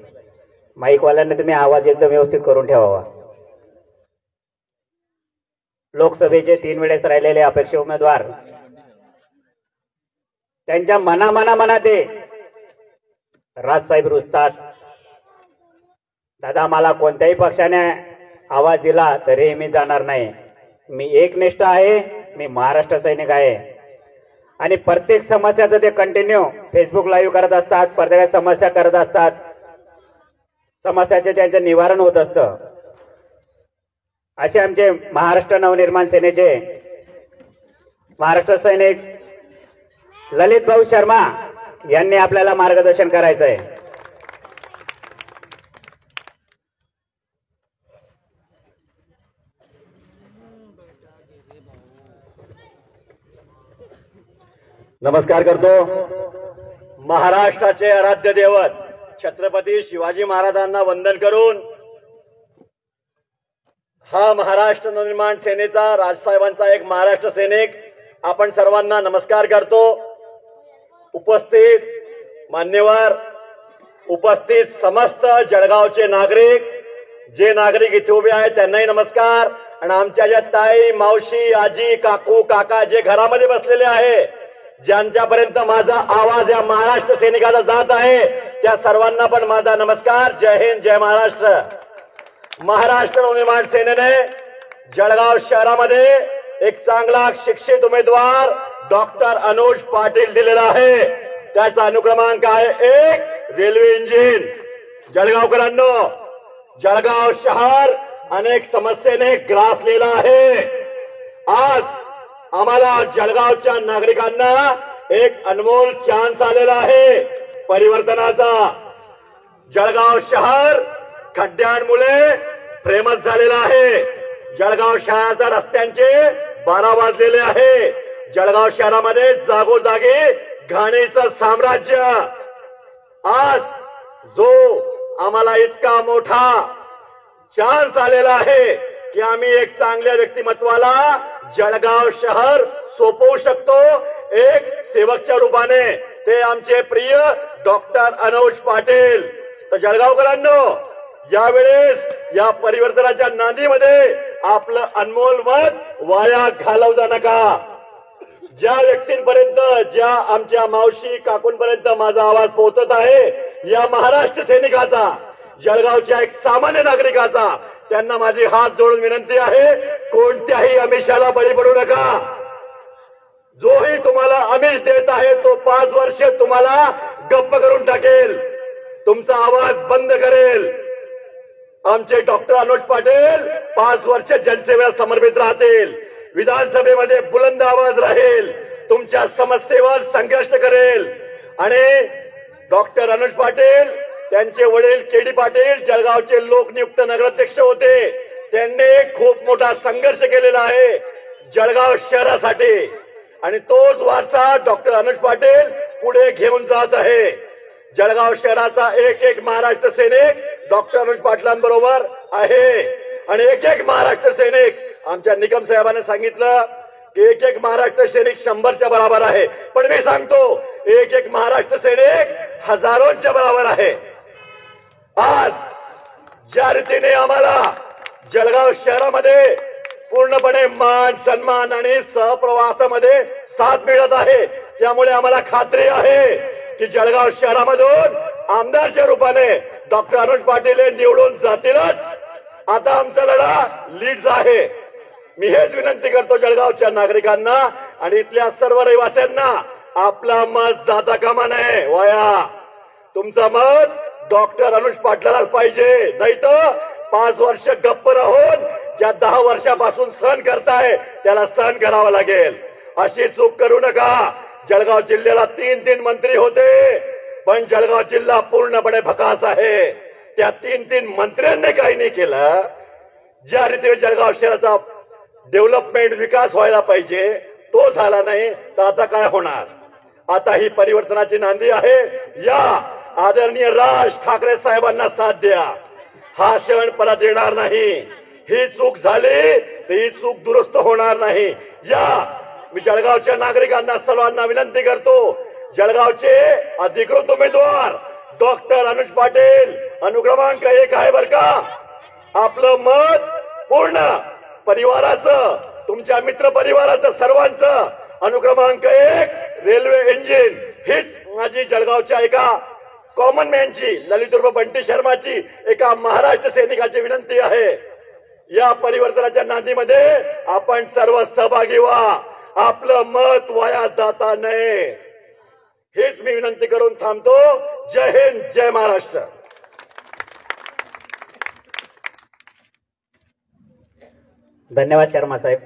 माईकवाल्यांना तुम्ही आवाज एकदम व्यवस्थित करून ठेवावा. लोकसभेचे 3 वेळेस राहिलेले अपेक्षित उमेदवार, त्यांच्या मनात राजसाहेब रुजतात. दादा मला कोणत्याही पक्षाने आवाज दिला तरी मी जाणार नाही. मी एकनिष्ठ आहे, मी महाराष्ट्र सैनिक आहे. आणि प्रत्येक समस्याचं ते कंटिन्यू फेसबुक लाईव्ह करत असतात, प्रत्येक समस्या करत असतात, समस्याचे त्यांचं निवारण होत असतं. असे आमचे महाराष्ट्र नवनिर्माण सेनेचे महाराष्ट्र सैनिक ललित भाऊ शर्मा यांनी आपल्याला मार्गदर्शन करायचं आहे. नमस्कार करतो. महाराष्ट्राचे आराध्य दैवत छत्रपती शिवाजी महाराजांना वंदन करून हा महाराष्ट्र नवनिर्माण सेनेचा, राजसाहेबांचा एक महाराष्ट्र सैनिक आपण सर्वांना नमस्कार करतो. उपस्थित मान्यवर, उपस्थित समस्त जळगावचे नागरिक, जे नागरिक इथे उभे आहेत त्यांनाही नमस्कार. आणि आमच्या ज्या ताई, मावशी, आजी, काकू, काका जे घरामध्ये बसलेले आहे, ज्यांच्यापर्यंत माझा आवाज या महाराष्ट्र सैनिकाचा जात आहे, त्या सर्वांना पण माझा नमस्कार. जय हिंद, जय महाराष्ट्र. महाराष्ट्र नवनिर्माण सेनेने जळगाव शहरामध्ये एक चांगला शिक्षित उमेदवार डॉक्टर अनुज पाटील दिलेला आहे. त्याचा अनुक्रमांक आहे 1, रेल्वे इंजिन. जळगावकरांनो, जळगाव शहर अनेक समस्येने ग्रासलेला आहे. आज आम्हाला जळगावच्या नागरिकांना एक अनमोल चान्स आलेला आहे परिवर्तनाचा. जळगाव शहर खड्ड्यांमुळे प्रेमच झालेला आहे. जळगाव शहराच्या रस्त्यांचे 12 वाजलेले आहे. जळगाव शहरामध्ये जागोजागी घाणीचं साम्राज्य. आज जो आम्हाला इतका मोठा चान्स आलेला आहे की आम्ही एक चांगल्या व्यक्तिमत्वाला जळगाव शहर सोपवू शकतो, एक सेवकच्या रूपाने ते आमचे प्रिय डॉक्टर अनुज पाटील. तर जळगावकरांनो, यावेळेस या परिवर्तनाच्या नांदीमध्ये आपलं अनमोल मत वाया घालवू नका. ज्या व्यक्तींपर्यंत, ज्या आमच्या मावशी काकूंपर्यंत माझा आवाज पोहोचत आहे, या महाराष्ट्र सैनिकाचा, जळगावच्या एक सामान्य नागरिकाचा, त्यांना माझी हात जोडून विनंती आहे, कोणत्याही आमिषाला बळी पडू नका. जोही तुम्हाला आमिष देत आहे तो 5 वर्ष तुम्हाला गप्प करून टाकेल, तुमचा आवाज बंद करेल. आमचे डॉक्टर अनुज पाटील 5 वर्ष जनसेवेला समर्पित राहतील. विधानसभेमध्ये बुलंद आवाज राहील, तुमच्या समस्येवर संघर्ष करेल. आणि डॉक्टर अनुज पाटील, त्यांचे वडील के डी पाटील जळगावचे लोकनियुक्त नगराध्यक्ष होते. त्यांनी खूप मोठा संघर्ष केलेला आहे जळगाव शहरासाठी, आणि तोच वारसा डॉक्टर अनुज पाटील पुढे घेऊन जात आहे. जळगाव शहराचा एक एक महाराष्ट्र सैनिक डॉक्टर अनुज पाटलांबरोबर आहे. आणि एक एक महाराष्ट्र सैनिक, आमच्या निकम साहेबांनी सांगितलं की एक एक महाराष्ट्र सैनिक 100च्या बरोबर आहे, पण मी सांगतो एक एक महाराष्ट्र सैनिक हजारोंच्या बरोबर आहे. आज ज्या रीतीने आम्हाला जळगाव शहरामध्ये पूर्णपणे मान सन्मान आणि सहप्रवासामध्ये साथ मिळत आहे, त्यामुळे आम्हाला खात्री आहे की जळगाव शहरामधून आमदारच्या रूपाने डॉक्टर अनुज पाटील हे निवडून जातीलच. आता आमचा लढा लीडचा आहे. मी हेच विनंती करतो जळगावच्या नागरिकांना आणि इथल्या सर्व रहिवाशांना, आपला मत जाता कामा नये वाया. तुमचं मत डॉक्टर अनुज पाटलालाच पाहिजे, नाही तर 5 वर्ष गप्प राहून ज्या 10 वर्षापासून सहन करताय त्याला सहन करावं लागेल. अशी चूक करू नका. जळगाव जिल्ह्याला 3 मंत्री होते, पण जळगाव जिल्हा पूर्णपणे भकास आहे. त्या 3 मंत्र्यांनी काही नाही केलं. ज्या रीतीने जळगाव शहराचा डेव्हलपमेंट विकास व्हायला पाहिजे तो झाला नाही, तर आता काय होणार. आता ही परिवर्तनाची नांदी आहे. या आदरणीय राज ठाकरे साहेबांना साथ द्या. हा क्षण परत येणार नाही. ही चूक झाली तर ही चूक दुरुस्त होणार नाही. या मी जळगावच्या नागरिकांना सर्वांना विनंती करतो, जळगावचे अधिकृत उमेदवार डॉक्टर अनुज पाटील अनुक्रमांक 1 आहे बरं का. आपलं मत पूर्ण परिवाराचं, तुमच्या मित्र परिवाराचं, सर्वांचं अनुक्रमांक 1 रेल्वे इंजिन. हीच माझी जळगावच्या एका कॉमन मॅनची, ललित उर्फ बंटी शर्माची, एका महाराष्ट्र सैनिकाची विनंती आहे. या परिवर्तनाच्या नांदीमध्ये आपण सर्व सहभागी व्हा. आपलं मत वाया जाता नये, हीच मी विनंती करून थांबतो. जय हिंद, जय महाराष्ट्र. धन्यवाद शर्मा साहेब.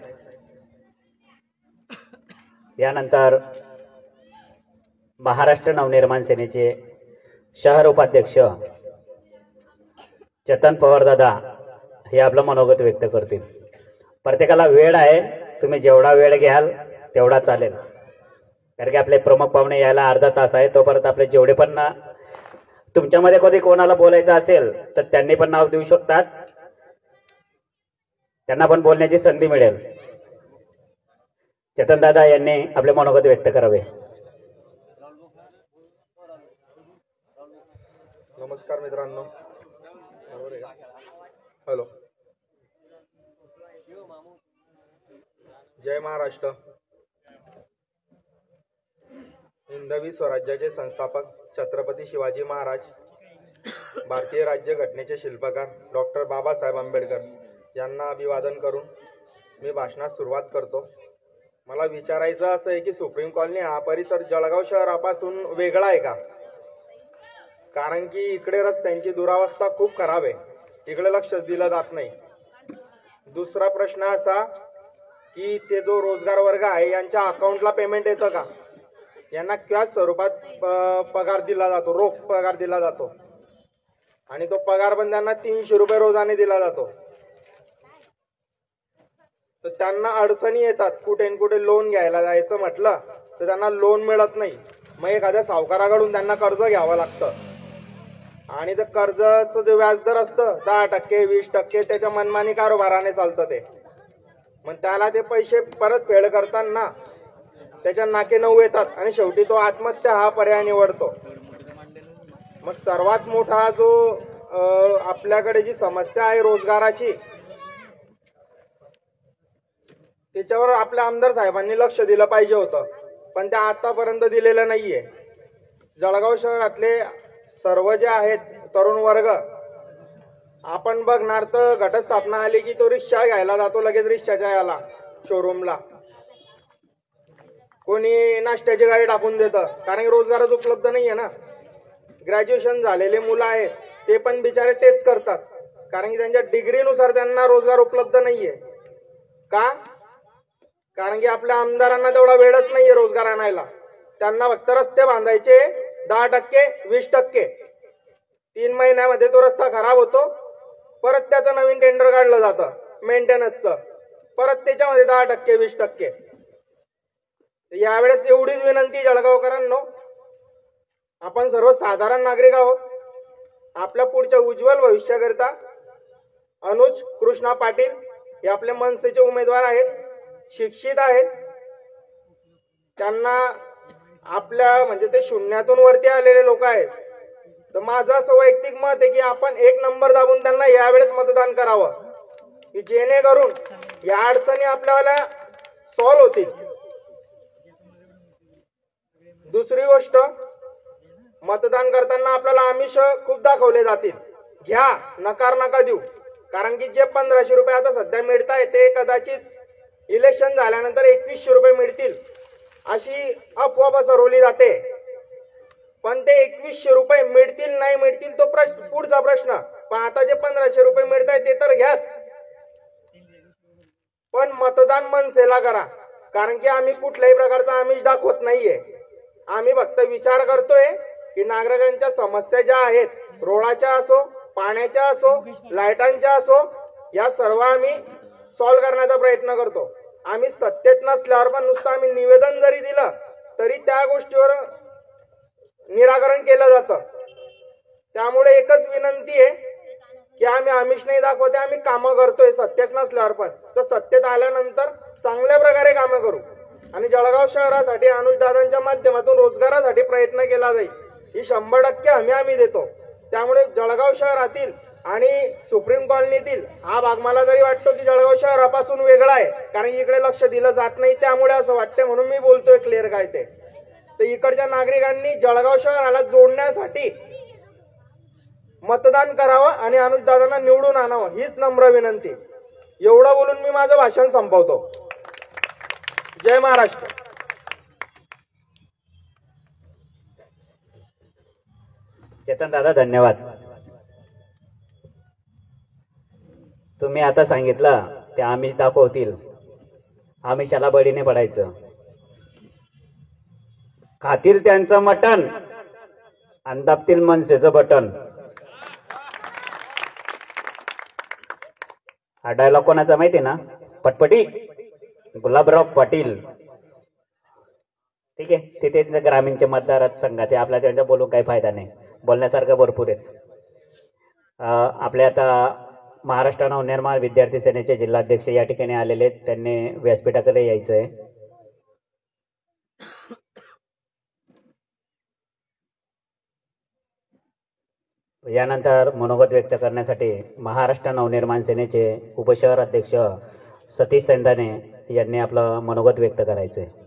यानंतर महाराष्ट्र नवनिर्माण सेनेचे शहर उपाध्यक्ष चेतन पवारदादा हे आपलं मनोगत व्यक्त करतील. प्रत्येकाला वेळ आहे, तुम्ही जेवढा वेळ घ्याल तेवढा चालेल, कारण की आपले प्रमुख पाहुणे यायला अर्धा तास आहे. तोपर्यंत आपले जेवढे पण तुमच्यामध्ये कधी कोणाला बोलायचं असेल तर त्यांनी पण नाव देऊ शकतात, त्यांना पण बोलण्याची संधी मिळेल. चेतन दादा यांनी आपले मनोगत व्यक्त करावे. नमस्कार मित्रांनो. हॅलो, जय महाराष्ट्र. हिंदवी स्वराज्याचे संस्थापक छत्रपती शिवाजी महाराज, भारतीय राज्यघटनेचे शिल्पकार डॉक्टर बाबासाहेब आंबेडकर यांना अभिवादन करून मी भाषणास सुरुवात करतो. मला विचारायचं असं आहे की सुप्रीम कॉलनी हा परिसर जळगाव शहरापासून वेगळा आहे का? कारण की इकडे रस्त्यांची दुरावस्था खूप खराब आहे, इकडे लक्ष दिलं जात नाही. दुसरा प्रश्न असा की ते जो रोजगार वर्ग आहे यांच्या अकाउंटला पेमेंट येतं का? यांना त्याच स्वरूपात पगार दिला जातो, रोख पगार दिला जातो, आणि तो पगार पण त्यांना 300 रुपये रोजाने दिला जातो. तर त्यांना अडचणी येतात. कुठे कुठे लोन घ्यायला जायचं म्हटलं तर त्यांना लोन मिळत नाही. मग एखाद्या सावकाराकडून त्यांना कर्ज घ्यावं लागतं, आणि ते कर्जाचं जे व्याजदर असतं 10%, 20%, त्याच्या मनमानी कारोबाराने चालतं ते. मग त्याला ते पैसे परत फेड करताना त्याच्या नाके नऊ येतात आणि शेवटी तो आत्महत्या हा पर्याय निवडतो. मग सर्वात मोठा जो आपल्याकडे जी समस्या आहे रोजगाराची, त्याच्यावर आपल्या आमदार साहेबांनी लक्ष दिलं पाहिजे होतं, पण त्या आतापर्यंत दिलेलं नाहीये. जळगाव शहरातले सर्व जे आहेत तरुण वर्ग, आपण बघणार तर घटस्थापना आली की तो रिक्षा घ्यायला जातो लगेच रिक्षाच्या याला शोरूमला, कोणी नाश्त्याची गाडी टाकून देतं, कारण की रोजगारच उपलब्ध नाहीये ना. ग्रॅज्युएशन झालेले मुलं आहेत ते पण बिचारे तेच करतात, कारण की त्यांच्या डिग्रीनुसार त्यांना रोजगार उपलब्ध नाहीये. का? कारण की आपल्या आमदारांना तेवढा वेळच नाहीये रोजगार आणायला. त्यांना फक्त रस्ते बांधायचे 10%, 20%. 3 महिन्यामध्ये तो रस्ता खराब होतो, परत त्याचं नवीन टेंडर काढलं जातं मेंटेनन्सचं, परत त्याच्यामध्ये 10%, 20%. यावेळेस एवढीच विनंती जळगावकरांनो, आपण सर्व साधारण नागरिक आहोत. आपल्या पुढच्या उज्ज्वल भविष्याकरिता अनुज कृष्णा पाटील हे आपले मनसेचे उमेदवार आहेत, शिक्षित आहेत. त्यांना आपल्या म्हणजे ते शून्यातून वरती आलेले लोक आहेत. तर माझं असं वैयक्तिक मत आहे की आपण 1 नंबर दाबून त्यांना यावेळेस मतदान करावं, की जेणेकरून या अडचणी आपल्याला सॉल्व्ह होतील. दुसरी गोष्ट, मतदान करताना आपल्याला आमिष खूप दाखवले जातील. घ्या, नकार नका देऊ. कारण की जे 1500 रुपये आता सध्या मिळत आहे ते कदाचित इलेक्शन झाल्यानंतर 2100 रुपये मिळतील अशी अफवा पसरवली जाते. पण ते 2100 रुपये मिळतील नाही मिळतील तो पुढचा प्रश्न. पण आता जे 1500 रुपये मिळत आहे ते तर घ्याच, पण मतदान मनसेला करा. कारण की आम्ही कुठल्याही प्रकारचा आमिष दाखवत नाहीये. आम्ही फक्त विचार करतोय की नागरिकांच्या समस्या ज्या आहेत, रोडाच्या असो, पाण्याच्या असो, लाईटांच्या असो, या सर्व आम्ही सॉल्व्ह करण्याचा प्रयत्न करतो. आम्ही सत्तेत नसल्यावर पण नुसतं आम्ही निवेदन जरी दिलं तरी त्या गोष्टीवर निराकरण केलं जातं. त्यामुळे एकच विनंती आहे की आम्ही आमिष नाही दाखवते, आम्ही कामं करतोय सत्तेत नसल्यावर पण. तर सत्तेत आल्यानंतर चांगल्या प्रकारे कामं करू आणि जळगाव शहरासाठी अनुजदादांच्या माध्यमातून रोजगारासाठी प्रयत्न केला जाईल, ही 100% हमी आम्ही देतो. त्यामुळे जळगाव शहरातील आणि सुप्रीम कॉलनीतील हा भाग मला जरी वाटतो की जळगाव शहरापासून वेगळा आहे, कारण इकडे लक्ष दिलं जात नाही, त्यामुळे असं वाटतं, म्हणून मी बोलतोय क्लिअर काय ते. तर इकडच्या नागरिकांनी जळगाव शहराला जोडण्यासाठी मतदान करावं आणि अनुजदादांना निवडून आणावं, हीच नम्र विनंती. एवढं बोलून मी माझं भाषण संपवतो. जय महाराष्ट्र. चेतन दादा धन्यवाद. तुम्ही आता सांगितलं ते आमिष दाखवतील, आमिषाला बळीने पडायचं. खातील त्यांचं मटण आणि दाबतील मनसेचं बटन. हा डायलॉग कोणाचा माहिती ना? पटपटी गुलाबराव पाटील. ठीक आहे, तिथे ग्रामीणचे मतदार संघाचे आपल्या त्यांच्या बोलून काही फायदा नाही, बोलण्यासारखं भरपूर आहे. आपले आता महाराष्ट्र नवनिर्माण विद्यार्थी सेनेचे जिल्हाध्यक्ष या ठिकाणी आलेले आहेत, त्यांनी व्यासपीठाकडे यायचं आहे. यानंतर मनोगत व्यक्त करण्यासाठी महाराष्ट्र नवनिर्माण सेनेचे उपशहर अध्यक्ष सतीश सेंदाने यांनी आपलं मनोगत व्यक्त करायचं आहे.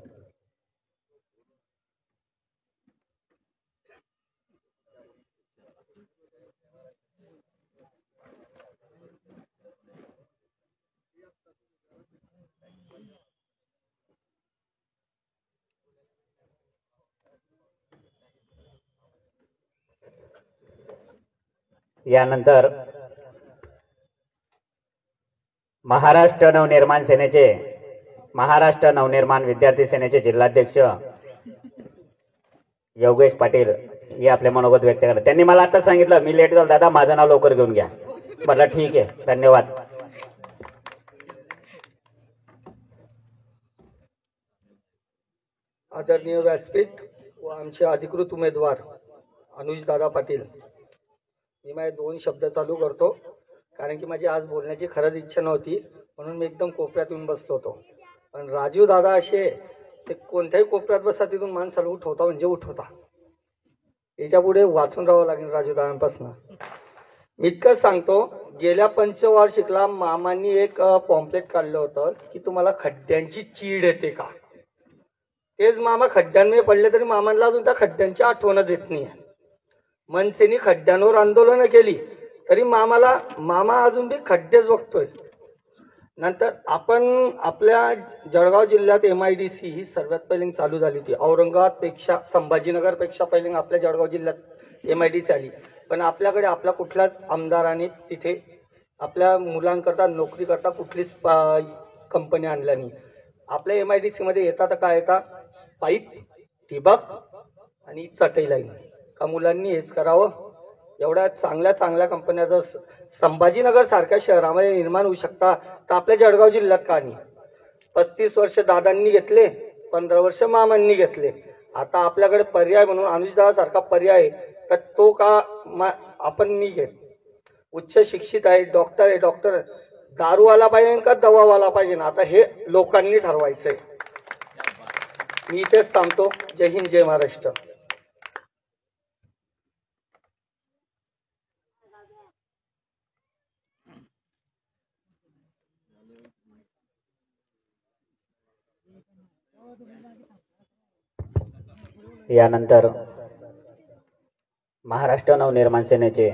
यानंतर महाराष्ट्र नवनिर्माण विद्यार्थी सेनेचे जिल्हाध्यक्ष योगेश पाटील हे आपले मनोगत व्यक्त करतात. त्यांनी मला आता सांगितलं मी लेट झालो दादा, माझं नाव लवकर घेऊन घ्या. म्हटलं ठीक आहे, धन्यवाद. आदरणीय व्यासपीठ व आमचे अधिकृत उमेदवार अनुजदादा पाटील, मी माझे 2 शब्द चालू करतो, कारण की माझी आज बोलण्याची खरंच इच्छा नव्हती, म्हणून मी एकदम कोपऱ्यात येऊन बसलो होतो. पण राजीव दादा असे ते कोणत्याही कोपऱ्यात बसा, तिथून माणसाला उठवता म्हणजे उठवता. याच्या पुढे वाचून राहावं लागेल राजूदादांपासून. मी इतकंच सांगतो, गेल्या पंचवार्षिकला मामांनी एक पॉम्पलेट काढलं होतं की तुम्हाला खड्ड्यांची चीड येते का. तेच मामा खड्ड्यांमध्ये पडले तरी मामांना अजून त्या खड्ड्यांची आठवणच येत नाही. मनसेनी खड्ड्यांवर आंदोलनं केली तरी मामा अजून बी खड्डेच बघतोय. नंतर आपण आपल्या जळगाव जिल्ह्यात MIDC ही सर्वात पहिले चालू झाली होती. औरंगाबादपेक्षा संभाजीनगरपेक्षा पहिले आपल्या जळगाव जिल्ह्यात MIDC आली. पण आपल्याकडे आपला कुठल्याच आमदाराने तिथे आपल्या मुलांकरता नोकरी करता कुठलीच कंपनी आणल्या नाही. आपल्या MIDC मध्ये येतात तर काय येतात, पाईप, ठिबक आणि चटई लाईन. का मुलांनी हेच करावं. एवढ्या चांगल्या चांगल्या कंपन्या जर संभाजीनगर सारख्या शहरामध्ये निर्माण होऊ शकता तर आपल्या जळगाव जिल्ह्यात का नाही. 35 वर्ष दादांनी घेतले, 15 वर्ष मामांनी घेतले. आता आपल्याकडे पर्याय म्हणून अनुजदादा सारखा पर्याय तर तो का आपण नाही घेत. उच्च शिक्षित आहे, डॉक्टर आहे, डॉक्टर दारूवाला पाहिजे का दवावाला पाहिजे, आता हे लोकांनी ठरवायचंय. मी इथेच थांबतो. जय हिंद, जय महाराष्ट्र. यानंतर महाराष्ट्र नवनिर्माण सेनेचे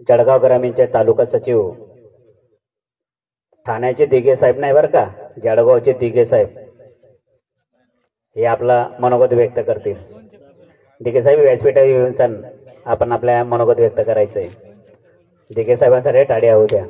जळगाव ग्रामीणचे तालुका सचिव, ठाण्याचे दिघे साहेब नाही बरं का, जळगावचे दिघे साहेब, हे आपला मनोगत व्यक्त करतील. दिघे साहेब व्यासपीठावर येऊन सण आपण आपल्या मनोगत व्यक्त करायचंय. दिघे साहेबांसाठी टाळ्या होऊ द्या.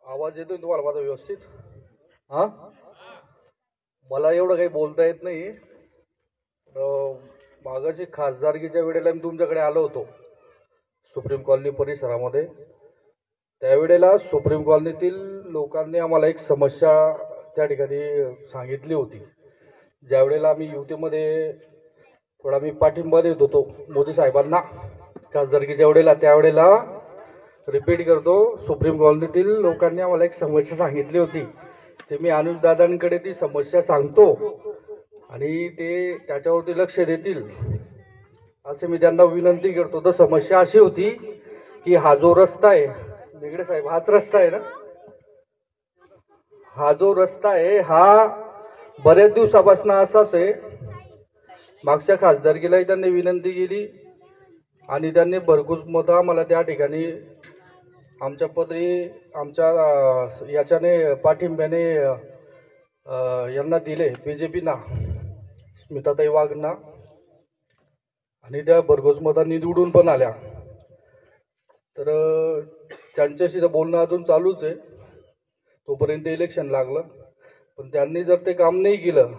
आवाज येतोय तुम्हाला माझा व्यवस्थित? हा, मला एवढं काही बोलता येत नाही. मागाशी खासदारकीच्या वेळेला मी तुमच्याकडे आलो होतो सुप्रीम कॉलनी परिसरामध्ये. त्यावेळेला सुप्रीम कॉलनीतील लोकांनी आम्हाला एक समस्या त्या ठिकाणी सांगितली होती. ज्या वेळेला आम्ही युतीमध्ये थोडा मी पाठिंबा देत होतो मोदी साहेबांना खासदारकीच्या वेळेला, त्यावेळेला रिपीट करतो, सुप्रीम कॉलनीतील लोकांनी आम्हाला एक समस्या सांगितली होती. ते मी अनुजदादांकडे ती समस्या सांगतो आणि ते त्याच्यावरती लक्ष देतील असे मी त्यांना विनंती करतो. तर समस्या अशी होती की हा जो रस्ता आहे, निगडे साहेब, हाच रस्ता आहे ना, हा जो रस्ता आहे हा बऱ्याच दिवसापासून असाच आहे. मागच्या खासदारकीलाही त्यांनी विनंती केली आणि त्यांनी भरघोस मतं आम्हाला त्या ठिकाणी आमच्या पदरी आमच्या याच्याने पाठिंब्याने यांना दिले, BJPना, स्मिताताई वाघना, आणि त्या भरघोस मतांनी निवडून पण आल्या. तर त्यांच्याशी तर बोलणं अजून चालूच आहे, तोपर्यंत इलेक्शन लागलं. पण त्यांनी जर ते काम नाही केलं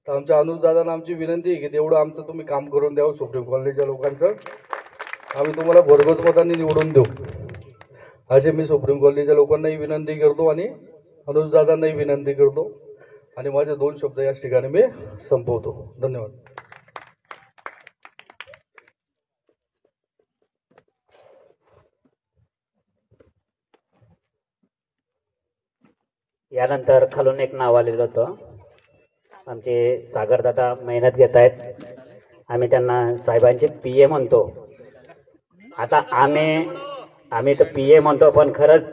तर आमच्या अनुजदादांना आमची विनंती आहे की तेवढं आमचं तुम्ही काम करून द्यावं सुप्रीम कॉलनीच्या लोकांचं, आम्ही तुम्हाला भरघोस मतांनी निवडून देऊ असे मी सुप्रीम कॉलनीच्या लोकांनाही विनंती करतो आणि अनुजदादांनाही विनंती करतो. आणि माझे 2 शब्द याच ठिकाणी मी संपवतो. धन्यवाद. यानंतर खालून एक नाव आलेलं होतं. आमचे सागरदादा मेहनत घेत आहेत, आम्ही त्यांना साहेबांचे PA म्हणतो. आता आम्ही तर PA म्हणतो, पण खरंच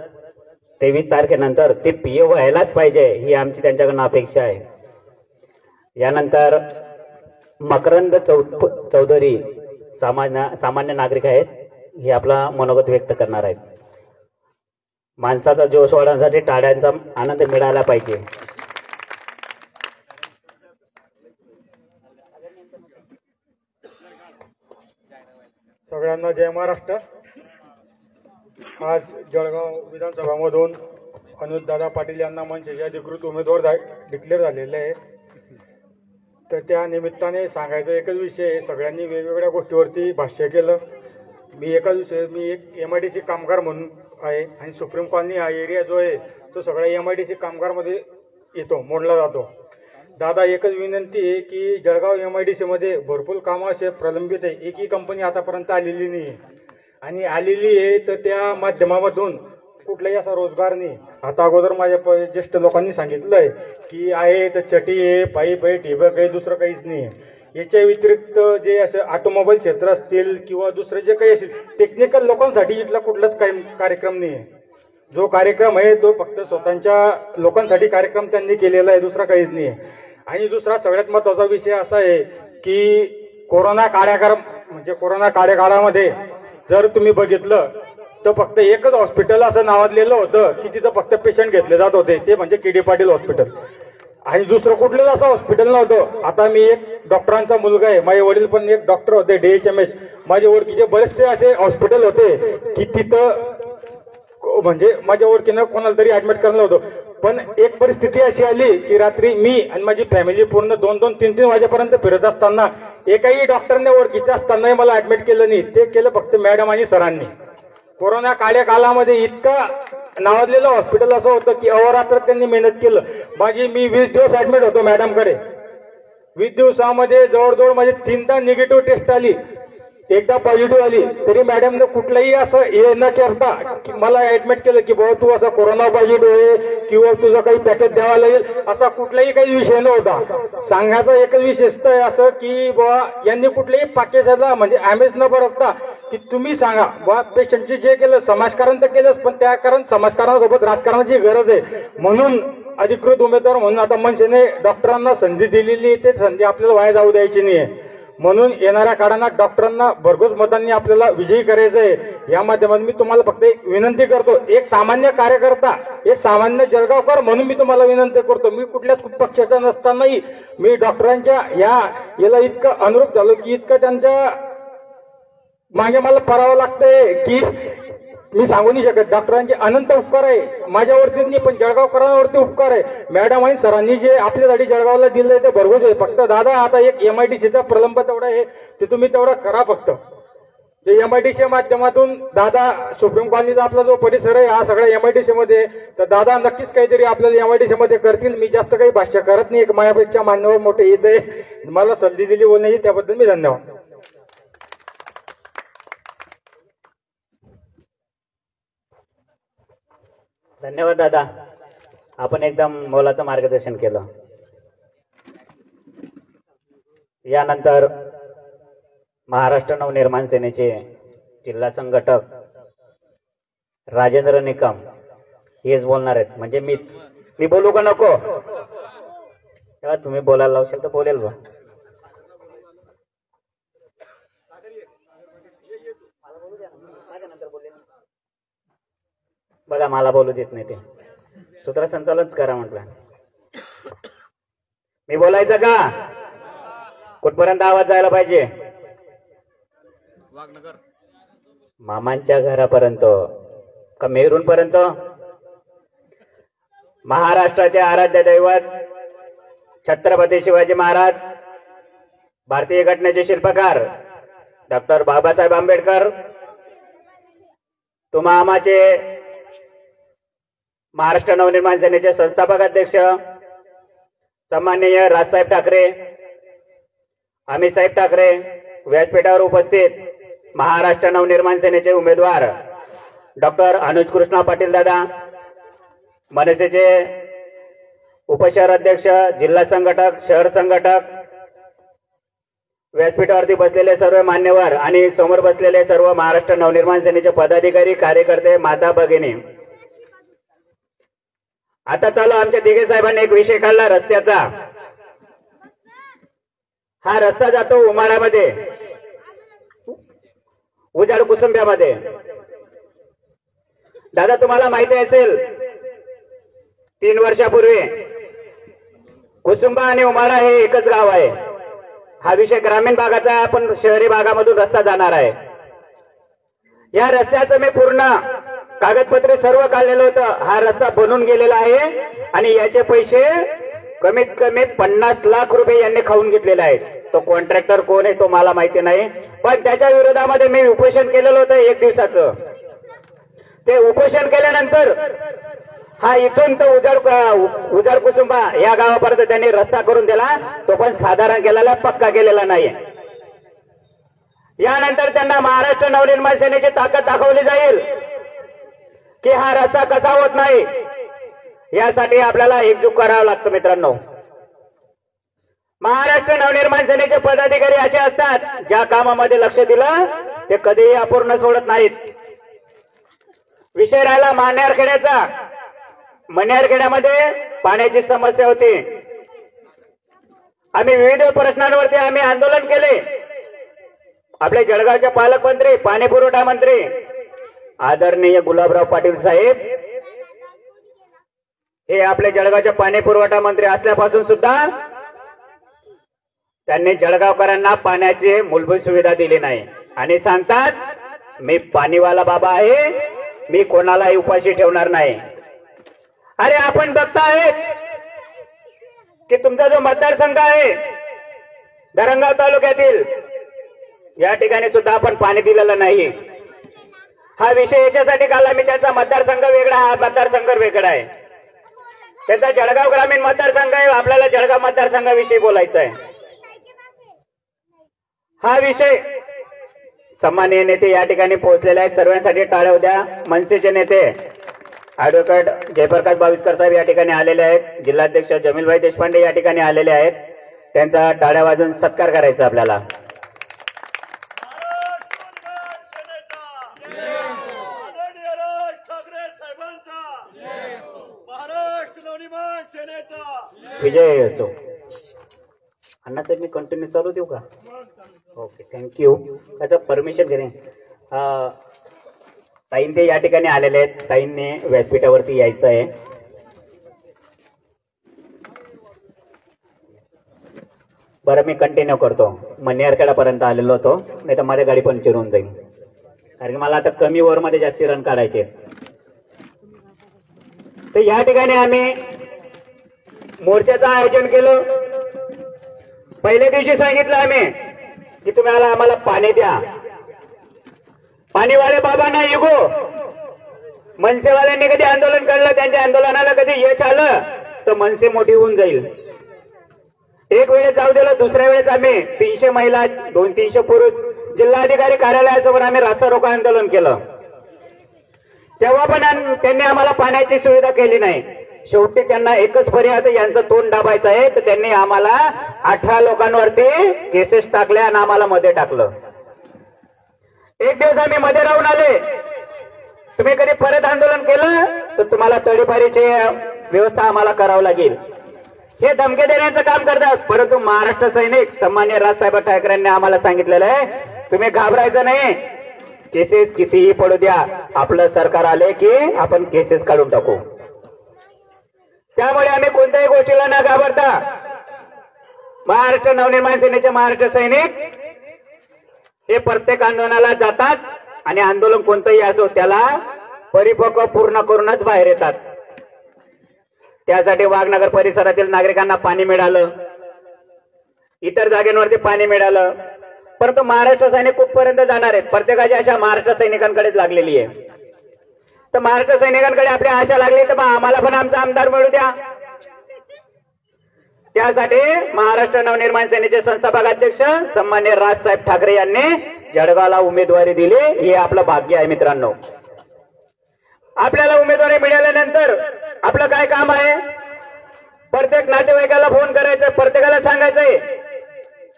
23 तारखेनंतर ते PA व्हायलाच पाहिजे ही आमची त्यांच्याकडून अपेक्षा आहे. यानंतर मकरंद चौधरी सामान्य नागरिक आहेत, हे आपला मनोगत व्यक्त करणार आहेत. माणसाचा जोश वाढवण्यासाठी टाळ्यांचा आनंद मिळाला पाहिजे. सगळ्यांना जय महाराष्ट्र. आज जळगाव विधानसभामधून अनुजदादा पाटील यांना मनसेचे अधिकृत उमेदवार डिक्लेअर झालेले आहे. तर त्या निमित्ताने सांगायचा एकच विषय, सगळ्यांनी वेगवेगळ्या गोष्टीवरती भाष्य केलं. मी एक MIDC कामगार म्हणून आहे आणि सुप्रीम कॉलनी हा एरिया जो आहे तो सगळा MIDC कामगारमध्ये येतो, मोडला जातो. दादा एकच विनंती आहे की जळगाव MIDC मध्ये भरपूर कामं असे प्रलंबित आहे, एकही कंपनी आतापर्यंत आलेली नाही आणि आलेली आहे तर त्या माध्यमामधून कुठलाही असा रोजगार नाही. आता अगोदर माझ्या ज्येष्ठ लोकांनी सांगितलंय की आहे तर चटी आहे, पाईप आहे, ठिबक आहे, दुसरं काहीच नाही. याच्या व्यतिरिक्त जे असं ऑटोमोबाईल क्षेत्र असतील किंवा दुसरे जे काही असेल टेक्निकल लोकांसाठी इथला कुठलाच काही कार्यक्रम नाही आहे. जो कार्यक्रम आहे तो फक्त स्वतःच्या लोकांसाठी कार्यक्रम त्यांनी केलेला आहे, दुसरा काहीच नाही आहे. आणि दुसरा सगळ्यात महत्त्वाचा विषय असा आहे की कोरोना काळामध्ये जर तुम्ही बघितलं तर फक्त एकच हॉस्पिटल असं नावाजलेलं होतं की तिथं फक्त पेशंट घेतले जात होते, ते म्हणजे KD पाटील हॉस्पिटल. आणि दुसरं कुठलंच असं हॉस्पिटल नव्हतं. आता मी एक डॉक्टरांचा मुलगा आहे, माझे वडील पण एक डॉक्टर होते, DHMS. माझ्या ओळखीचे बरेचसे असे हॉस्पिटल होते की तिथं म्हणजे माझ्या ओळखीनं कोणाला तरी ऍडमिट करलं होतं. पण एक परिस्थिती अशी आली की रात्री मी आणि माझी फॅमिली पूर्ण 2-2, 3-3 वाजेपर्यंत फिरत असताना एकाही डॉक्टरने ओळखीचं असतानाही मला ऍडमिट केलं नाही. ते केलं फक्त मॅडम आणि सरांनी. कोरोना काळामध्ये इतकं नावाजलेलं हॉस्पिटल असं होतं की अहोरात्र त्यांनी मेहनत केलं. मी 20 दिवस ऍडमिट होतो मॅडमकडे. 20 दिवसामध्ये जवळजवळ माझी 3दा निगेटिव्ह टेस्ट आली, एकदा पॉझिटिव्ह आली. तरी मॅडमने कुठलंही असं हे न करता की मला ऍडमिट केलं की बाबा तू असा कोरोना पॉझिटिव्ह आहे किंवा तुझं काही पॅकेज द्यावा लागेल, असा कुठलाही काही विषय नव्हता. सांगायचा एकच विशेषतः आहे असं की बाबा यांनी कुठल्याही पॅकेजला म्हणजे ॲमेज न बरसता की तुम्ही सांगा बा पेशंटचे जे केलं समाजकारण तर केलंच, पण त्या कारण समाजकारणासोबत राजकारणाची गरज आहे. म्हणून अधिकृत उमेदवार म्हणून आता मनसेने डॉक्टरांना संधी दिलेली, ते संधी आपल्याला वाया जाऊ द्यायची नाहीये. म्हणून येणाऱ्या काळात डॉक्टरांना भरघोस मतांनी आपल्याला विजयी करायचं आहे. या माध्यमातून मी तुम्हाला फक्त एक विनंती करतो, एक सामान्य कार्यकर्ता, एक सामान्य जळगावकर म्हणून मी तुम्हाला विनंती करतो, मी कुठल्याच पक्षाचा नसतानाही मी डॉक्टरांच्या याला इतकं अनुरूप झालो की इतकं त्यांच्या मागे मला परावं लागतंय की मी सांगू नाही शकत. डॉक्टरांचे अनंत उपकार आहे, माझ्यावरतीच नाही पण जळगावकरांवरती उपकार आहे. मॅडम आणि सरांनी जे आपल्यासाठी जळगावला दिलंय ते भरघोस आहे. फक्त दादा आता एक MIDCचा प्रलंब तेवढा आहे ते तुम्ही तेवढा करा. फक्त ते MIDCच्या माध्यमातून दादा सुप्रीम कॉलनीचा आपला जो परिसर आहे हा सगळा MIDC मध्ये, तर दादा नक्कीच काहीतरी आपल्याला MIDC मध्ये करतील. मी जास्त काही भाष्य करत नाही, एक माझ्यापेक्षा मान्यवर मोठे येत आहे. मला संधी दिली बोलण्याची त्याबद्दल मी धन्यवाद. धन्यवाद दादा, आपण एकदम मोलाचं मार्गदर्शन केलं. यानंतर महाराष्ट्र नवनिर्माण सेनेचे जिल्हा संघटक राजेंद्र निकम हेच बोलणार आहेत. म्हणजे मी बोलू का नको? तेव्हा तुम्ही बोलायला लावशाल तर बोलेल बा. बघा मला बोलू देत नाही, ते सूत्रसंचालनच करा म्हटलं. मी बोलायचं का? कुठपर्यंत आवाज जायला पाहिजे? मामांच्या घरापर्यंत का मेहरून पर्यंत? महाराष्ट्राचे आराध्य दैवत छत्रपती शिवाजी महाराज, भारतीय घटनेचे शिल्पकार डॉक्टर बाबासाहेब आंबेडकर, तुम्हा आमाचे महाराष्ट्र नवनिर्माण सेनेचे संस्थापक अध्यक्ष सन्माननीय राजसाहेब ठाकरे, अमितसाहेब ठाकरे, व्यासपीठावर उपस्थित महाराष्ट्र नवनिर्माण सेनेचे उमेदवार डॉक्टर अनुज कृष्णा पाटील दादा, मनसेचे उपशहर अध्यक्ष, जिल्हा संघटक, शहर संघटक, व्यासपीठावरती बसलेले सर्व मान्यवर आणि समोर बसलेले सर्व महाराष्ट्र नवनिर्माण सेनेचे पदाधिकारी, कार्यकर्ते, माता भगिनी. आता चालू आमच्या दिघे साहेबांनी एक विषय काढला रस्त्याचा. हा रस्ता जातो उमाळ्यामध्ये, उजाड कुसुंब्यामध्ये. दादा तुम्हाला माहिती असेल 3 वर्षापूर्वी कुसुंबा आणि उमाळा हे एकच गाव आहे. हा विषय ग्रामीण भागाचा आहे, पण शहरी भागामधून रस्ता जाणार आहे. या रस्त्याचं मी पूर्ण कागदपत्रे सर्व काढलेलं होतं. हा रस्ता बनून गेलेला आहे आणि याचे पैसे कमीत कमी 50 लाख रुपये यांनी खाऊन घेतलेले आहेत. तो कॉन्ट्रॅक्टर कोण आहे तो मला माहिती नाही, पण त्याच्या विरोधामध्ये मी उपोषण केलेलं होतं 1 दिवसाचं. ते उपोषण केल्यानंतर हा इथून तो उजाड कुसुंबा या गावापर्यंत त्यांनी रस्ता करून दिला, तो पण साधारण केलेला, पक्का केलेला नाही. यानंतर त्यांना महाराष्ट्र नवनिर्माण सेनेची ताकद दाखवली जाईल की हा रस्ता कसा होत नाही. यासाठी आपल्याला एकजूट करावं लागतं मित्रांनो. महाराष्ट्र नवनिर्माण सेनेचे पदाधिकारी असे असतात, ज्या कामामध्ये लक्ष दिलं ते कधीही अपूर्ण सोडत नाहीत. विषय राहिला मान्यारखेड्याचा. मण्यारखेड्यामध्ये पाण्याची समस्या होती. आम्ही विविध प्रश्नांवरती आंदोलन केले. आपले जळगावचे पालकमंत्री, पाणी पुरवठा मंत्री आदरणीय गुलाबराव पाटील साहेब हे आपले जळगावचे पाणी पुरवठा मंत्री असल्यापासून सुद्धा त्यांनी जळगावकरांना पाण्याची मूलभूत सुविधा दिली नाही आणि सांगतात मी पाणीवाला बाबा आहे, मी कोणालाही उपाशी ठेवणार नाही. अरे आपण बघताय की तुमचा जो मतदारसंघ आहे धरणगाव तालुक्यातील, या ठिकाणी सुद्धा आपण पाणी दिलेलं नाही. हा विषय याच्यासाठी काढला मी, त्यांचा मतदारसंघ वेगळा, हा मतदारसंघ वेगळा आहे. त्यांचा जळगाव ग्रामीण मतदारसंघ आहे, आपल्याला जळगाव मतदारसंघाविषयी बोलायचं आहे. हा विषय सन्माननीय नेते या ठिकाणी पोहोचलेले आहेत. सर्वांसाठी टाळ्या द्या. मनसेचे नेते ऍडव्होकेट जयप्रकाश बाविस्कर साहेब या ठिकाणी आलेले आहेत. जिल्हाध्यक्ष जमीलभाई देशपांडे या ठिकाणी आलेले आहेत. त्यांचा टाळ्या वाजून सत्कार करायचा आपल्याला. विजय असो. अण्णा साहेब मी कंटिन्यू चालू देऊ का? Okay, thank you. त्याचं परमिशन घेणे. ताईन ते या ठिकाणी आलेले आहेत. ताईंनी व्यासपीठावरती यायचं आहे. बरं मी कंटिन्यू करतो. मणियारखेडापर्यंत आलेलो होतो, नाही तर माझ्या गाडी पण चिरून जाईल, कारण मला आता कमी ओव्हरमध्ये जास्ती रन काढायचे. तर या ठिकाणी आम्ही मोर्चाचं आयोजन केलं. पहिल्या दिवशी सांगितलं आम्ही की तुम्ही आम्हाला पाणी द्या. पाणीवाले बाबांना युगो. मनसेवाल्यांनी कधी आंदोलन काढलं, त्यांच्या आंदोलनाला कधी यश आलं तर मनसे मोठी होऊन जाईल. एक वेळेस जाऊ दिलं, दुसऱ्या वेळेस आम्ही 300 महिला 200-300 पुरुष जिल्हाधिकारी कार्यालयासमोर आम्ही रास्ता रोको आंदोलन केलं. तेव्हा पण त्यांनी आम्हाला पाण्याची सुविधा केली नाही. शेवटी त्यांना एकच पर्याय, यांचं तोंड दाबायचं आहे, तर त्यांनी आम्हाला 18 लोकांवरती केसेस टाकल्या आणि आम्हाला मध्ये टाकलं. एक दिवस आम्ही मध्ये राहून आले. तुम्ही कधी परत आंदोलन केलं तर तुम्हाला तडीपारीची व्यवस्था आम्हाला करावं लागेल, हे धमके देण्याचं काम करतात. परंतु महाराष्ट्र सैनिक सन्मान्य राजसाहेब ठाकरेंनी आम्हाला सांगितलेलं आहे तुम्ही घाबरायचं नाही, केसेस कितीही पडू द्या, आपलं सरकार आले की आपण केसेस काढून टाकू. त्यामुळे आम्ही कोणत्याही गोष्टीला न घाबरता महाराष्ट्र नवनिर्माण सेनेचे महाराष्ट्र सैनिक हे प्रत्येक आंदोलनाला जातात आणि आंदोलन कोणतंही असो त्याला परिपक्व पूर्ण करूनच बाहेर येतात. त्यासाठी वाघनगर परिसरातील नागरिकांना पाणी मिळालं, इतर जागेवरती पाणी मिळालं. परंतु महाराष्ट्र सैनिक कुठपर्यंत जाणार आहेत? प्रत्येकाची आशा महाराष्ट्र सैनिकांकडेच लागलेली आहे. तर महाराष्ट्र सैनिकांकडे आपली आशा लागली तर आम्हाला पण आमचा आमदार मिळू द्या. त्यासाठी महाराष्ट्र नवनिर्माण सेनेचे संस्थापक अध्यक्ष सन्मान्य राजसाहेब ठाकरे यांनी जळगावला उमेदवारी दिली. हे आपलं भाग्य आहे मित्रांनो. आपल्याला उमेदवारी मिळाल्यानंतर आपलं काय काम आहे? प्रत्येक नातेवाईकाला फोन करायचं, प्रत्येकाला सांगायचंय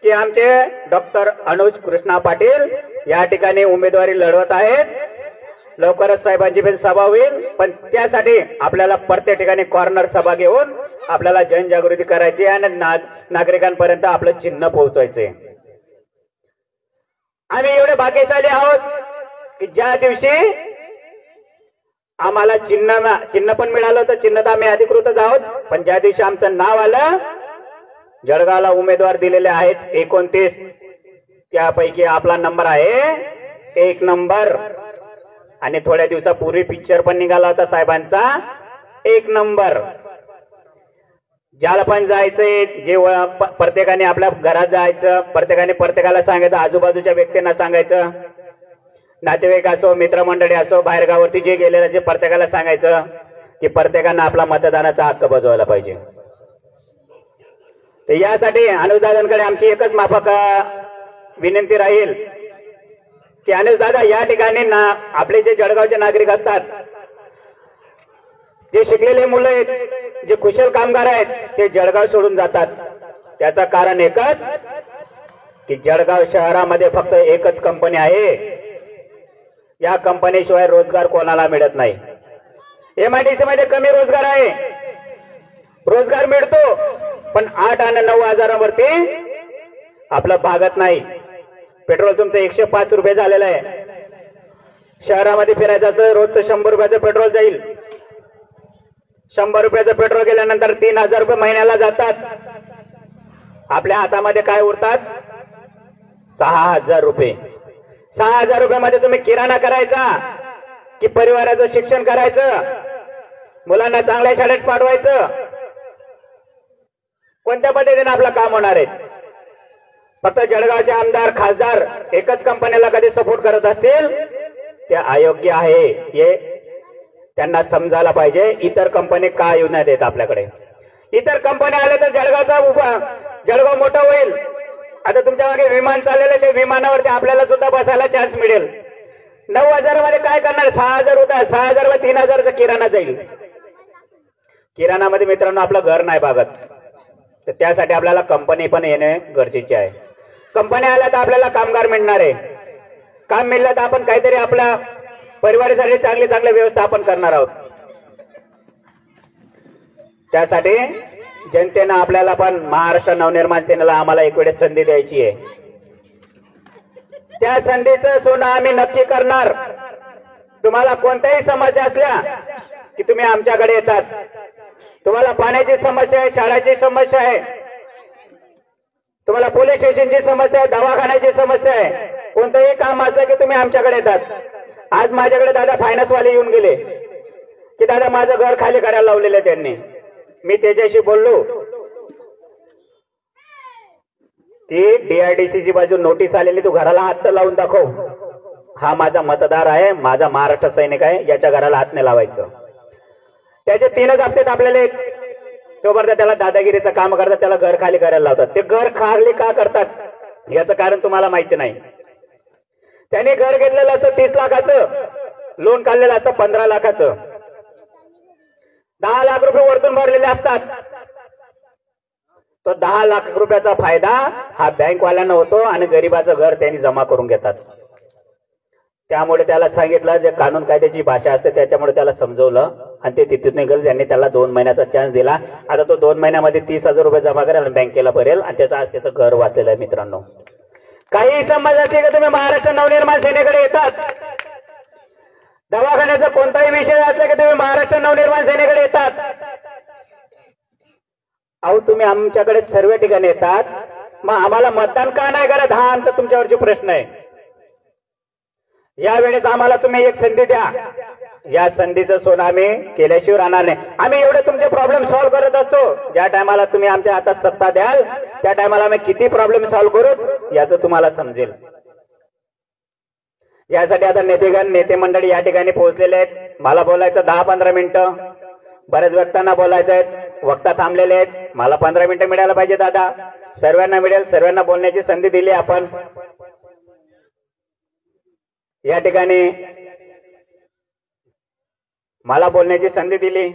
की आमचे डॉक्टर अनुज कृष्णा पाटील या ठिकाणी उमेदवारी लढवत आहेत. लवकरच साहेबांची पण सभा होईल, पण त्यासाठी आपल्याला प्रत्येक ठिकाणी कॉर्नर सभा घेऊन आपल्याला जनजागृती करायची आणि नागरिकांपर्यंत आपलं चिन्ह पोहोचवायचे. आम्ही एवढे भाग्यशाली आहोत की ज्या दिवशी आम्हाला चिन्ह पण मिळालं तर चिन्ह तर आम्ही अधिकृतच आहोत, पण ज्या दिवशी आमचं नाव आलं, जळगावला उमेदवार दिलेले आहेत 29, त्यापैकी आपला नंबर आहे 1 नंबर. आणि थोड्या दिवसापूर्वी पिक्चर पण निघाला होता साहेबांचा 1 नंबर. ज्याला पण जायचंय जे प्रत्येकाने आपल्या घरात जायचं, प्रत्येकाने प्रत्येकाला सांगायचं, आजूबाजूच्या व्यक्तींना सांगायचं, नातेवाईक असो, मित्रमंडळी असो, बाहेरगावावरती जे गेलेलं ते प्रत्येकाला सांगायचं की प्रत्येकानं आपला मतदानाचा हक्क बजावला पाहिजे. तर यासाठी अनुजदादांकडे आमची एकच माफक विनंती राहील की अनुजदादा या ठिकाणी आपले जे जळगावचे नागरिक असतात, जे शिकलेले मुलं आहेत, जे कुशल कामगार आहेत, ते जळगाव सोडून जातात. त्याचं कारण एकच की जळगाव शहरामध्ये फक्त एकच कंपनी आहे. या कंपनीशिवाय रोजगार कोणाला मिळत नाही. MIDC मध्ये कमी रोजगार आहे, रोजगार मिळतो पण 8 आणि 9 हजारावरती आपलं भागत नाही. पेट्रोल तुमचं 105 रुपये झालेलं आहे. शहरामध्ये फिरायचं तर रोजचं 100 रुपयाचं पेट्रोल जाईल. 100 रुपयाचं पेट्रोल गेल्यानंतर 3000 रुपये महिन्याला जातात. आपल्या हातामध्ये काय उरतात? 6000 रुपये. 6000 रुपयामध्ये तुम्ही किराणा करायचा की परिवाराचं शिक्षण करायचं, मुलांना चांगल्या शाळेत पाठवायचं? कोणत्या पद्धतीने आपलं काम होणार आहे? फक्त जळगावचे आमदार खासदार एकच कंपनीला कधी सपोर्ट करत असतील ते अयोग्य आहे. हे त्यांना समजायला पाहिजे. इतर कंपनी का येऊ नाही देत आपल्याकडे? इतर कंपन्या आल्या तर जळगाव मोठं होईल. आता तुमच्या मागे विमान चाललेलं, ते विमानावरती आपल्याला सुद्धा बसायला चान्स मिळेल. 9 हजारामध्ये काय करणार? 6000 होता. 6000 व 3000चा किराणा जाईल. किराणामध्ये मित्रांनो आपलं घर नाही भागत. तर त्यासाठी आपल्याला कंपनी पण येणे गरजेचे आहे. कंपन्या आल्या तर आपल्याला कामगार मिळणार आहे. काम मिळलं तर आपण काहीतरी आपल्या परिवारासाठी चांगले व्यवस्थापन करणार आहोत. त्यासाठी जनतेनं आपल्याला पण महाराष्ट्र नवनिर्माण सेनेला आम्हाला एक वेळेस संधी द्यायची आहे. त्या संधीचं सोनं आम्ही नक्की करणार. तुम्हाला कोणत्याही समस्या असल्या की तुम्ही आमच्याकडे येतात. तुम्हाला पाण्याची समस्या आहे, शाळेची समस्या आहे, तुम्हाला पोलीस स्टेशनची समस्या आहे, दवाखान्याची समस्या आहे, कोणतंही काम असलं की तुम्ही आमच्याकडे येतात. आज माझ्याकडे दादा फायनान्सवाले येऊन गेले की दादा माझं घर खाली करायला लावलेलं आहे त्यांनी. मी त्याच्याशी बोललो. ती DIDCची बाजू नोटीस आलेली, तू घराला हात लावून दाखव. हा माझा मतदार आहे, माझा महाराष्ट्र सैनिक आहे, याच्या घराला हात नाही लावायचं. त्याचे 3च हप्ते आपल्याला तोपर्यंत त्याला दादागिरीचं काम करतात, त्याला घर खाली करायला लावतात. ते घर खाली का करतात याचं कारण तुम्हाला माहिती नाही. त्याने घर घेतलेलं असतं 30 लाखाचं, लोन काढलेलं असतं 15 लाखाचं, 10 लाख रुपये वरतून भरलेले असतात. तो 10 लाख रुपयाचा फायदा हा बँकवाल्यांना होतो आणि गरिबाचं घर त्यांनी जमा करून घेतात. त्यामुळे त्याला सांगितलं, जे कानून कायद्याची भाषा असते त्याच्यामुळे त्याला समजवलं आणि ते तिथून निघाल. त्यांनी त्याला 2 महिन्याचा चान्स दिला. आता तो 2 महिन्यामध्ये 30,000 रुपये जमा करेल आणि बँकेला भरेल आणि त्याचं आज त्याचं घर वाचलेलं आहे. मित्रांनो, काही समज असते का तुम्ही महाराष्ट्र नवनिर्माण सेनेकडे येतात. दवाखान्याचा कोणताही विषय असला की तुम्ही महाराष्ट्र नवनिर्माण सेनेकडे येतात. अहो तुम्ही आमच्याकडे सर्व ठिकाणी येतात, मग आम्हाला मतदान का नाही करत? हा आमचा तुमच्यावरची प्रश्न आहे. यावेळेस आम्हाला तुम्ही एक संधी द्या. या संधीचं सोनं आम्ही केल्याशिवाय राहणार नाही. आम्ही एवढे तुमचे प्रॉब्लेम सॉल्व्ह करत असतो. ज्या टायमाला तुम्ही आमच्या हातात सत्ता द्याल त्या टायमाला आम्ही किती प्रॉब्लेम सॉल्व्ह करू याचं तुम्हाला समजेल. यासाठी आता नेते मंडळी या ठिकाणी पोहोचलेले आहेत. मला बोलायचं 10-15 मिनिटं, बऱ्याच व्यक्तांना बोलायचं आहेत. वक्ता थांबलेले आहेत. मला 15 मिनिटं मिळायला पाहिजे दादा. सर्वांना मिळेल, सर्वांना बोलण्याची संधी दिली आपण. या ठिकाणी मला बोलण्याची संधी दिली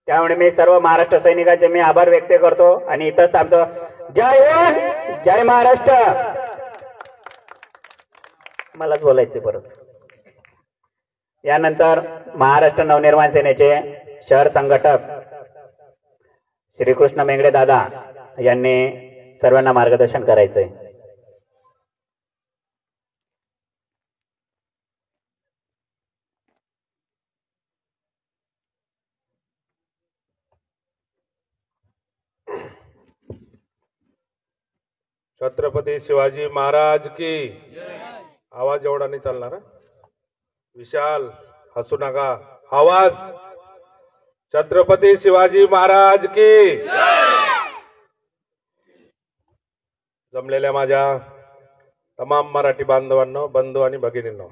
त्यामुळे मी सर्व महाराष्ट्र सैनिकांचे मी आभार व्यक्त करतो आणि इथंच थांबतो. जय हिंद, जय महाराष्ट्र. मलाच बोलायचे परत. यानंतर महाराष्ट्र नवनिर्माण सेनेचे शहर संघटक श्रीकृष्ण मेंगडे दादा यांनी सर्वांना मार्गदर्शन करायचंय. छत्रपती शिवाजी महाराज की. आवाज एवढा नाही चालणार. विशाल हसू नका. आवाज छत्रपती शिवाजी महाराज की जमलेल्या माझ्या तमाम मराठी बांधवांनो, बंधू आणि भगिनींनो,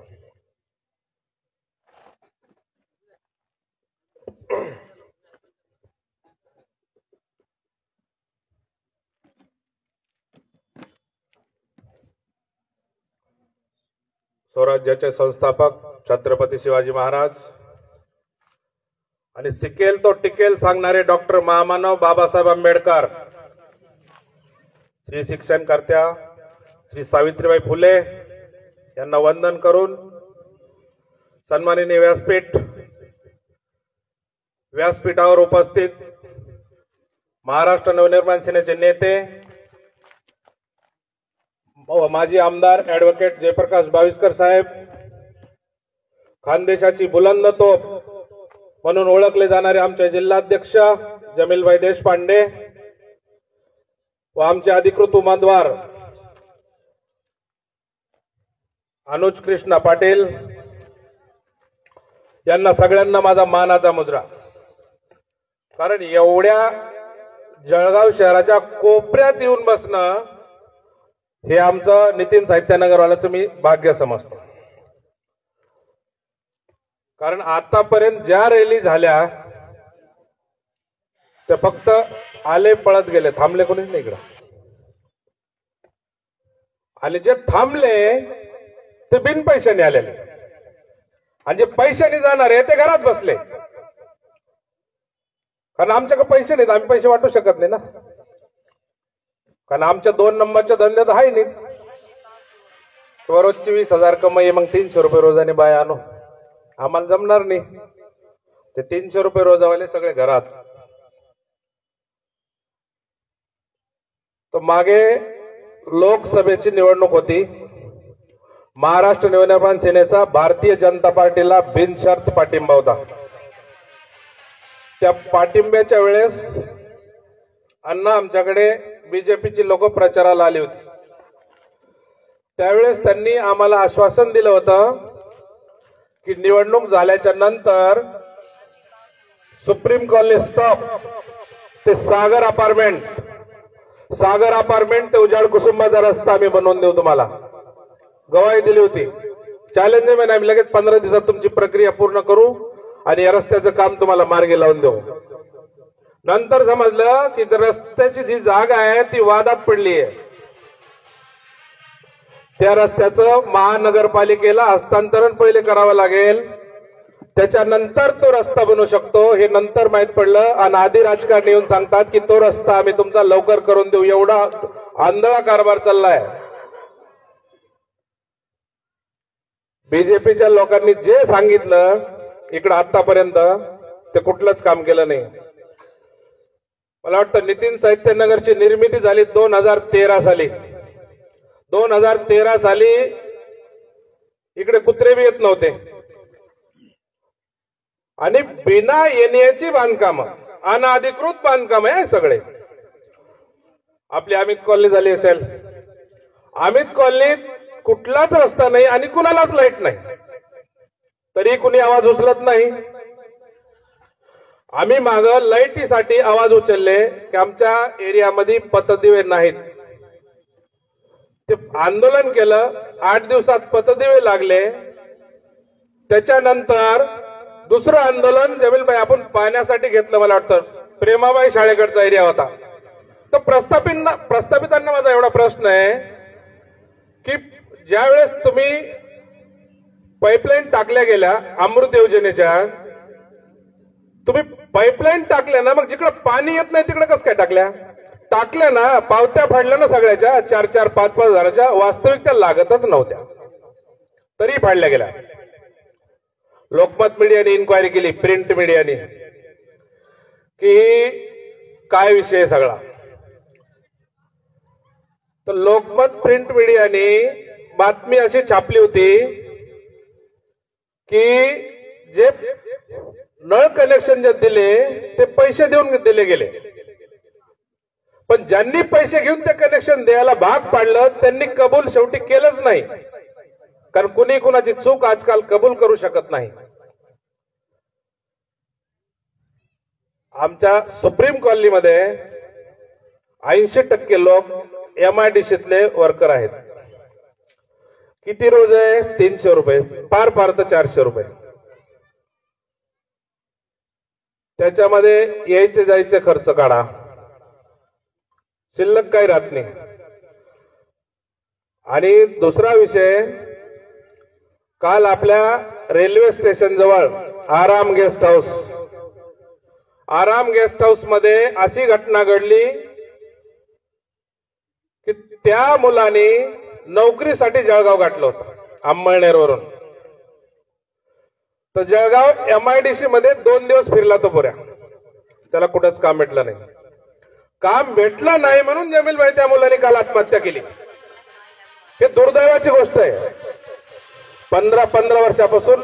स्वराज्याचे संस्थापक छत्रपती शिवाजी महाराज आणि सिकेल तो टिकेल सांगणारे डॉक्टर महामानव बाबासाहेब आंबेडकर, श्री शिक्षणकर्त्या श्री सावित्रीबाई फुले यांना वंदन करून सन्माननीय व्यासपीठावर उपस्थित महाराष्ट्र नवनिर्माण सेनेचे नेते माजी आमदार ऍडव्होकेट जयप्रकाश बाविस्कर साहेब, खानदेशाची बुलंद तोफ म्हणून ओळखले जाणारे आमचे जिल्हाध्यक्ष जमीलभाई देशपांडे व आमचे अधिकृत उमेदवार अनुज कृष्णा पाटील यांना सगळ्यांना माझा मानाचा मुजरा. कारण एवढ्या जळगाव शहराच्या कोपऱ्यात येऊन बसणं हे आमचं नितीन साहित्यनगरवाल्याचं मी भाग्य समजतो. कारण आतापर्यंत ज्या रॅली झाल्या ते फक्त आले पळत गेले, थांबले कोणीच नाही इकडं. आणि जे थांबले ते बिन पैशाने आलेले, आणि जे पैशाने जाणारे ते घरात बसले. कारण आमच्याकडे पैसे नाहीत, आम्ही पैसे वाटू शकत नाही ना. कारण आमच्या 2 नंबरच्या धंद्यात आहे नाही. रोजची 20,000 कमाई, मग 300 रुपये रोजाने बाय आणू, आम्हाला जमणार नाही. ते 300 रुपये रोजावाले सगळे घरात. तर मागे लोकसभेची निवडणूक होती. महाराष्ट्र नवनिर्माण सेनेचा भारतीय जनता पार्टीला बिनशर्त पाठिंबा होता. त्या पाठिंब्याच्या वेळेस अण्णा आमच्याकडे बीजेपीची लोक प्रचाराला आली होती. त्यावेळेस त्यांनी आम्हाला आश्वासन दिलं होतं की निवडणूक झाल्याच्या नंतर सुप्रीम कॉलेज स्टॉप ते सागर अपार्टमेंट ते उजाड कुसुंबाचा रस्ता आम्ही बनवून देऊ तुम्हाला. गवाही दिली होती. चॅलेंज आहे, आम्ही लगेच 15 दिवसात तुमची प्रक्रिया पूर्ण करू आणि या रस्त्याचं काम तुम्हाला मार्गी लावून देऊ. नंतर समजलं की रस्त्याची जी जागा आहे ती वादात पडली आहे. त्या रस्त्याचं महानगरपालिकेला हस्तांतरण पहिले करावं लागेल, त्याच्यानंतर तो रस्ता बनू शकतो. हे नंतर माहित पडलं आणि आधी राजकारणी येऊन सांगतात की तो रस्ता आम्ही तुमचा लवकर करून देऊ. एवढा आंधळा कारभार चाललाय. बीजेपीच्या लोकांनी जे सांगितलं इकडं आतापर्यंत ते कुठलंच काम केलं नाही. मला वाटतं नितीन साहित्यनगरची निर्मिती झाली 2013 साली. 2013 साली इकडे कुत्रे बी येत नव्हते आणि बिना येण्याची बांधकामं, अनधिकृत बांधकाम आहे सगळे. आपली अमित कॉलनी झाली असेल, अमित कॉलनीत कुठलाच रस्ता नाही आणि कुणालाच लाईट नाही, तरी कुणी आवाज उचलत नाही. आम्ही माग लाईटीसाठी आवाज उचलले की आमच्या एरियामध्ये पथदिवे नाहीत. ते आंदोलन केलं. 8 दिवसात पथदिवे लागले. त्याच्यानंतर दुसरं आंदोलन जमीलबाई आपण पाण्यासाठी घेतलं. मला वाटतं प्रेमाबाई शाळेकडचा एरिया होता. तर प्रस्थापितांना माझा एवढा प्रश्न आहे की ज्यावेळेस तुम्ही पाईपलाईन टाकल्या गेल्या अमृत योजनेच्या, तुम्ही पाईपलाईन टाकल्या ना, मग जिकडे पाणी येत नाही तिकडे कसं काय टाकल्या ना, पावत्या फाडल्या ना सगळ्याच्या 4-4, 5-5 हजाराच्या. वास्तविक त्या लागतच नव्हत्या तरी फाडल्या गेल्या. लोकमत मीडियाने इन्क्वायरी केली, प्रिंट मीडियाने, की काय विषय सगळा. तर लोकमत प्रिंट मीडियाने बातमी अशी छापली होती की जे नळ कनेक्शन जे दिले ते पैसे देऊन दिले गेले, पण ज्यांनी पैसे घेऊन ते कनेक्शन द्यायला भाग पाडलं त्यांनी कबूल शेवटी केलंच नाही. कारण कुणी कुणाची चूक आजकाल कबूल करू शकत नाही. आमच्या सुप्रीम कॉलनीमध्ये 80% लोक MIDCतले वर्कर आहेत. किती रोज आहे? 300 रुपये, फार फार तर 400 रुपये. त्याच्यामध्ये यायचे जायचे खर्च काढा, शिल्लक काही राहत नाही. आणि दुसरा विषय, काल आपल्या रेल्वे स्टेशन जवळ आराम गेस्ट हाऊस मध्ये अशी घटना घडली की त्या मुलाने नोकरीसाठी जळगाव गाठलं होतं अंमळनेरवरून. तर जळगाव MIDC मध्ये 2 दिवस फिरला तो पुऱ्या, त्याला कुठंच काम भेटलं नाही. काम भेटलं नाही म्हणून जमीलभाई त्या मुलाने काल आत्महत्या केली. हे दुर्दैवाची गोष्ट आहे. 15 वर्षापासून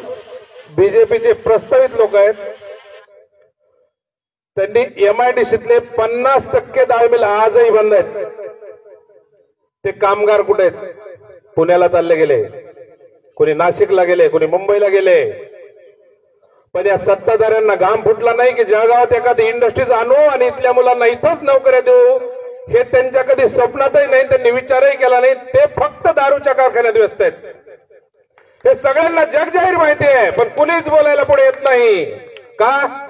BJPचे प्रस्तावित लोक आहेत, त्यांनी MIDCतले 50% डाळ मिल आजही बंद आहेत. ते कामगार कुठे आहेत? पुण्याला चालले गेले, कोणी नाशिकला गेले, कोणी मुंबईला गेले. पण या सत्ताधाऱ्यांना घाम फुटला नाही की जळगावात एखादी इंडस्ट्रीज आणू आणि इथल्या मुलांना इथंच नोकऱ्या देऊ. हे त्यांच्या कधी स्वप्नातही नाही, त्यांनी विचारही केला नाही. ते फक्त दारूच्या कारखान्यात व्यस्त आहेत. हे सगळ्यांना जगजाहीर माहिती आहे, पण कुणीच बोलायला पुढे येत नाही. का?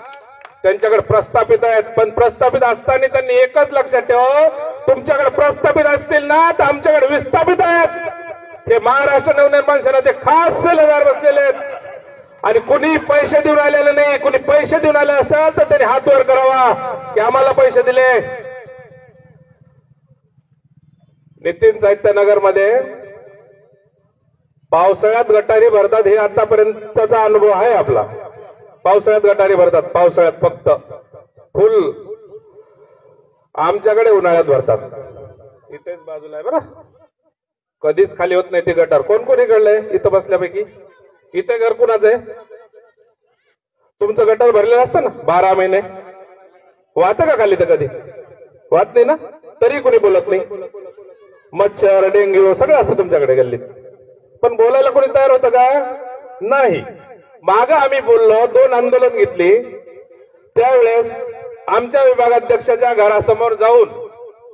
त्यांच्याकडे प्रस्थापित आहेत. पण प्रस्थापित असताना त्यांनी एकच लक्षात ठेवा, तुमच्याकडे प्रस्थापित असतील ना तर आमच्याकडे विस्थापित आहेत. हे महाराष्ट्र नवनिर्माण सेनेचे खास सेलेदार बसलेले आहेत. आणि कुणी पैसे देऊन आलेले नाही. कुणी पैसे देऊन आले असेल तर त्यांनी हात वर करावा की आम्हाला पैसे दिले. नितीन साहित्यनगर मध्ये पावसाळ्यात गटारी भरतात, हे आतापर्यंतचा अनुभव आहे आपला. पावसाळ्यात गटारी भरतात, पावसाळ्यात फक्त फुल. आमच्याकडे उन्हाळ्यात भरतात. इथेच बाजूला आहे बरं, कधीच खाली होत नाही ती गटार. कोण कोणी काढलंय इथं बसल्यापैकी? इथे घर कुणाचं आहे? तुमचं गटार भरलेलं असतं ना 12 महिने, वाहतं का खाली? तर कधी वाहत नाही ना, तरी कोणी बोलत नाही. मच्छर, डेंग्यू सगळं असतं तुमच्याकडे गल्लीत, पण बोलायला कोणी तयार होतं का? नाही. मागं आम्ही बोललो, 2 आंदोलन घेतली. त्यावेळेस आमच्या विभागाध्यक्षाच्या घरासमोर जाऊन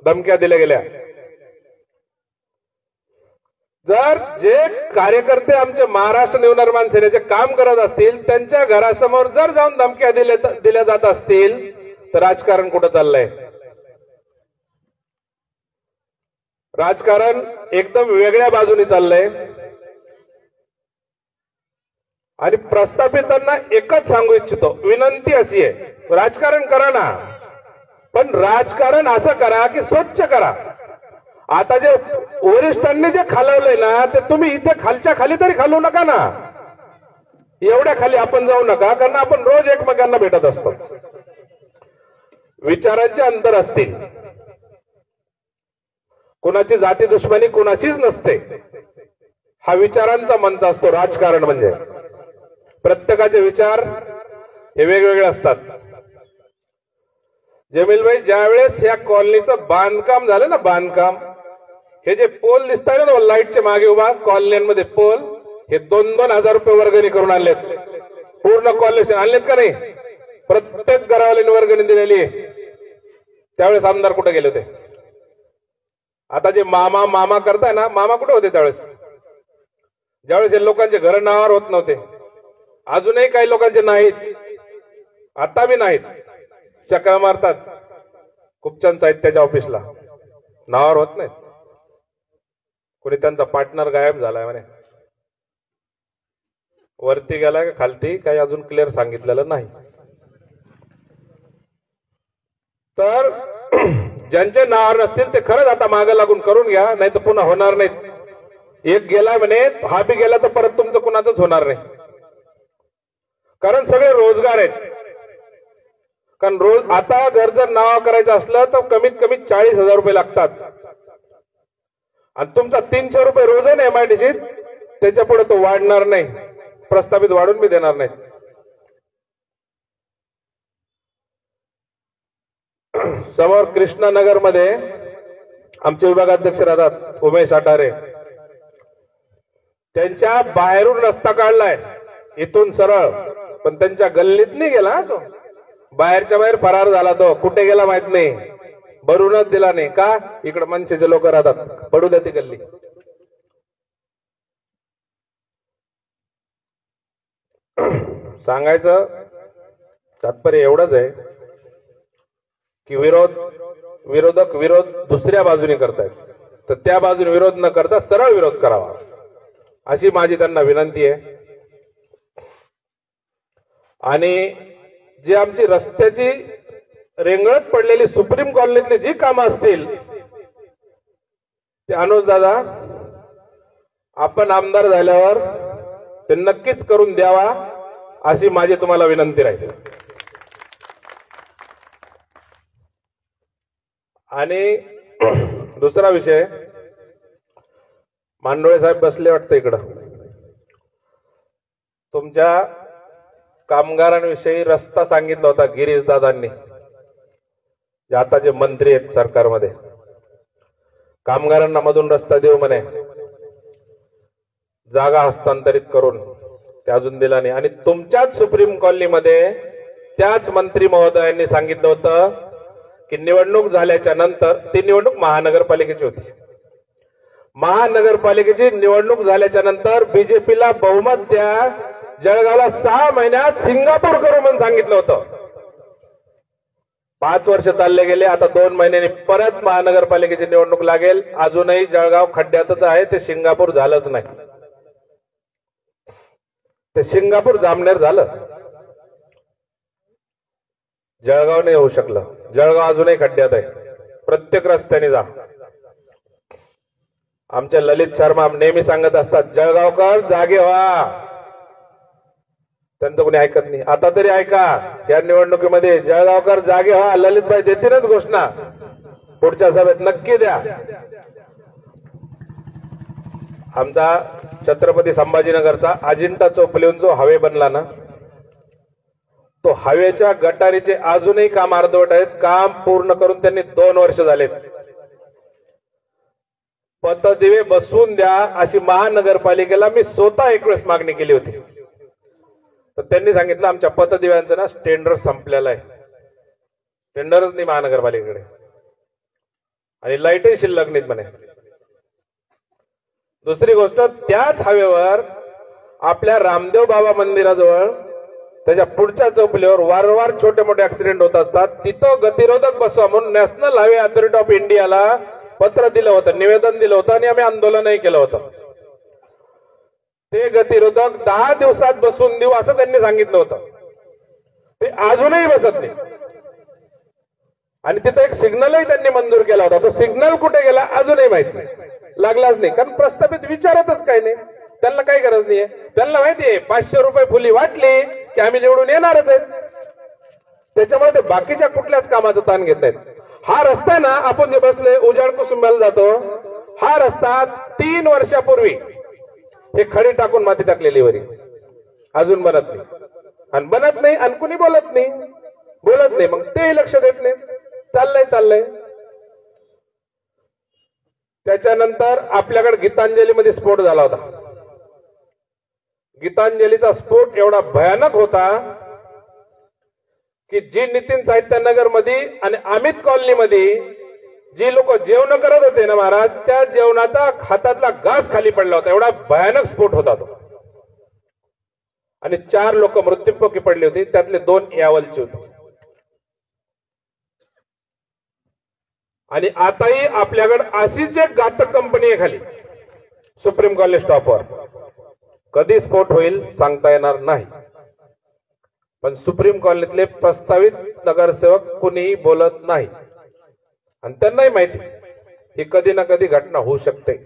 धमक्या दिल्या गेल्या. जर जे कार्यकर्ते आमचे महाराष्ट्र नवनिर्माण सेनेचे काम करत असतील, त्यांच्या घरासमोर जर जाऊन धमक्या दिल्या जात असतील, तर राजकारण कुठं चाललंय? राजकारण एकदम वेगळ्या बाजूने चाललंय. आणि प्रस्थापितांना एकच सांगू इच्छितो, विनंती अशी आहे, राजकारण करा ना, पण राजकारण असं करा की स्वच्छ करा. आता जे वरिष्ठांनी जे खालवलंय ना, ते तुम्ही इथे खालच्या खाली तरी खालवू नका ना. एवढ्या खाली आपण जाऊ नका, कारण आपण रोज एकमेकांना भेटत असतो. विचारांचे अंतर असतील, कोणाची जाती दुश्मनी कोणाचीच नसते. हा विचारांचा मंच असतो राजकारण म्हणजे. प्रत्येकाचे विचार हे वेगवेगळे असतात. जमीलभाई, ज्यावेळेस या कॉलनीचं बांधकाम झालं ना, बांधकाम, हे जे पोल दिसत आहे ना लाईटच्या मागे उभा कॉलनीमध्ये पोल, हे 2-2 हजार रुपये वर्गणी करून आणलेत. पूर्ण कॉलनी आणलेत का नाही? प्रत्येक घरावाल्यांनी वर्गणी दिलेली आहे. त्यावेळेस आमदार कुठे गेले होते? आता जे मामा करताय ना, मामा कुठे होते त्यावेळेस? ज्यावेळेस हे लोकांचे घर नावावर होत नव्हते. अजूनही काही लोकांचे नाहीत, आता बी नाहीत. चक्रा मारतात खूपचंद साहित्याच्या ऑफिसला, नावावर होत नाहीत. कोणी त्यांचा पार्टनर गायब झालाय म्हणे, वरती गेलाय का खालती काही अजून क्लिअर सांगितलेलं नाही. तर ज्यांचे नावावर नसतील ते खरंच आता मागे लागून करून घ्या, नाही तर पुन्हा होणार नाहीत. एक गेलाय म्हणे, हा बी गेला तर परत तुमचं कुणाचंच होणार नाही. कारण सगळे रोजगार आहेत. कारण रोज आता घर जर नाव करायचं असलं तर कमीत कमी 40,000 रुपये लागतात. आणि तुमचा 300 रुपये रोज आहे ना MIDCत, त्याच्या पुढे तो वाढणार नाही. प्रस्तावित वाढून बी देणार नाही. समोर कृष्णानगर मध्ये आमचे विभागाध्यक्ष राहतात उमेश आठारे, त्यांच्या बाहेरून रस्ता काढलाय इथून सरळ, पण त्यांच्या गल्लीत नाही गेला तो. बाहेरच्या बाहेर फरार झाला तो, कुठे गेला माहित नाही, भरूनच दिला नाही का, इकडे मनसेचे लोक राहतात, पडू द्या ती गल्ली. सांगायचं तात्पर्य एवढंच आहे की विरोधक विरोध दुसऱ्या बाजूने करतायत, तर त्या बाजूने विरोध न करता सरळ विरोध करावा, अशी माझी त्यांना विनंती आहे. आणि जी आमची रस्त्याची रेंगळत पडलेली सुप्रीम कॉलनीतली जी कामं असतील ते अनुज दादा आपण आमदार झाल्यावर ते नक्कीच करून द्यावा, अशी माझी तुम्हाला विनंती राहील. आणि दुसरा विषय, मांडोळे साहेब बसले वाटतं इकडं, तुमच्या कामगारांविषयी रस्ता सांगितला होता गिरीश दादांनी, जे आता जे मंत्री आहेत सरकारमध्ये, कामगारांना मधून रस्ता देऊ म्हणे, जागा हस्तांतरित करून ते अजून दिला नाही. आणि तुमच्याच सुप्रीम कॉलनीमध्ये त्याच मंत्री महोदयांनी सांगितलं होतं की निवडणूक झाल्याच्या नंतर, ती निवडणूक महानगरपालिकेची होती, महानगरपालिकेची निवडणूक झाल्याच्या नंतर बीजेपीला बहुमत द्या, जळगावला 6 महिन्यात सिंगापूर करू म्हणून सांगितलं होतं. 5 वर्ष चालले गेले, आता 2 महिन्यांनी परत महानगरपालिकेची निवडणूक लागेल, अजूनही जळगाव खड्ड्यातच आहे, ते सिंगापूर झालंच नाही, ते सिंगापूर जामनेर झालं, जळगाव नाही होऊ शकलं. जळगाव अजूनही खड्ड्यात आहे, प्रत्येक रस्त्याने जा. आमचे ललित शर्मा नेहमी सांगत असतात, जळगावकर जागे व्हा, त्यांचं कोणी ऐकत नाही. आता तरी ऐका, या निवडणुकीमध्ये जळगावकर जागे व्हा, ललितभाई देतीलच घोषणा, पुढच्या सभेत नक्की द्या. आमचा छत्रपती संभाजीनगरचा अजिंठा चौफुलीहून जो हायवे बनला ना, तो हायवेच्या गटारीचे अजूनही काम अर्धवट आहेत, काम पूर्ण करून त्यांनी 2 वर्ष झालेत. पथदिवे बसवून द्या अशी महानगरपालिकेला मी स्वतः 1 वेळेस मागणी केली होती, तर त्यांनी सांगितलं आमच्या पथदिव्यांचं ना टेंडर संपलेलं आहे, टेंडरच नाही महानगरपालिकेकडे, आणि लाईटही शिल्लक नाहीत म्हणे. दुसरी गोष्ट, त्याच हायवेवर आपल्या रामदेव बाबा मंदिराजवळ त्याच्या पुढच्या चौफुलीवर वारंवार छोटे मोठे ऍक्सिडेंट होत असतात, तिथं गतिरोधक बसवा म्हणून नॅशनल हायवे अथॉरिटी ऑफ इंडियाला पत्र दिलं होतं, निवेदन दिलं होतं, आणि आम्ही आंदोलनही केलं होतं. ते गतिरोधक 10 दिवसात बसवून देऊ असं त्यांनी सांगितलं होतं, ते अजूनही बसत नाही. आणि तिथं एक सिग्नलही त्यांनी मंजूर केला होता, तो सिग्नल कुठे गेला अजूनही माहित नाही, लागलाच नाही, कारण प्रस्थापित विचारतच काही नाही, त्यांना काही गरज नाहीये. त्यांना माहितीये 500 रुपये फुली वाटली की आम्ही निवडून येणारच आहेत, त्याच्यामुळे ते बाकीच्या कुठल्याच कामाचं ताण घेत नाहीत. हा रस्ता ना, आपण जे बसले उजाड कुसुंब्याला जातो, हा रस्ता 3 वर्षापूर्वी हे खडी टाकून माती टाकलेली वरी, अजून बनत नाही, आणि बनत नाही, आणि कुणी बोलत नाही, मग तेही लक्ष देत नाही, चाललंय. त्याच्यानंतर आपल्याकडे गीतांजलीमध्ये स्फोट झाला होता. गीतांजलीचा स्फोट एवढा भयानक होता की जी नितीन साहित्यनगर मध्ये आणि अमित कॉलनीमध्ये जी लोक जेवण करत होते ना महाराज, त्या जेवणाचा हातातला घास खाली पडला होता, एवढा भयानक स्फोट होता तो. आणि 4 लोक मृत्युमुखी पडली होती, त्यातले 2 यावलची होती. आणि आताही आपल्याकडे अशीच एक घातक कंपनी आहे खाली सुप्रीम कॉलेज स्टॉपवर, कधी स्फोट होईल सांगता येणार नाही. पण सुप्रीम कॉलनीतले प्रस्तावित नगरसेवक कुणीही बोलत नाही, आणि त्यांनाही माहिती ही कधी ना कधी घटना होऊ शकते.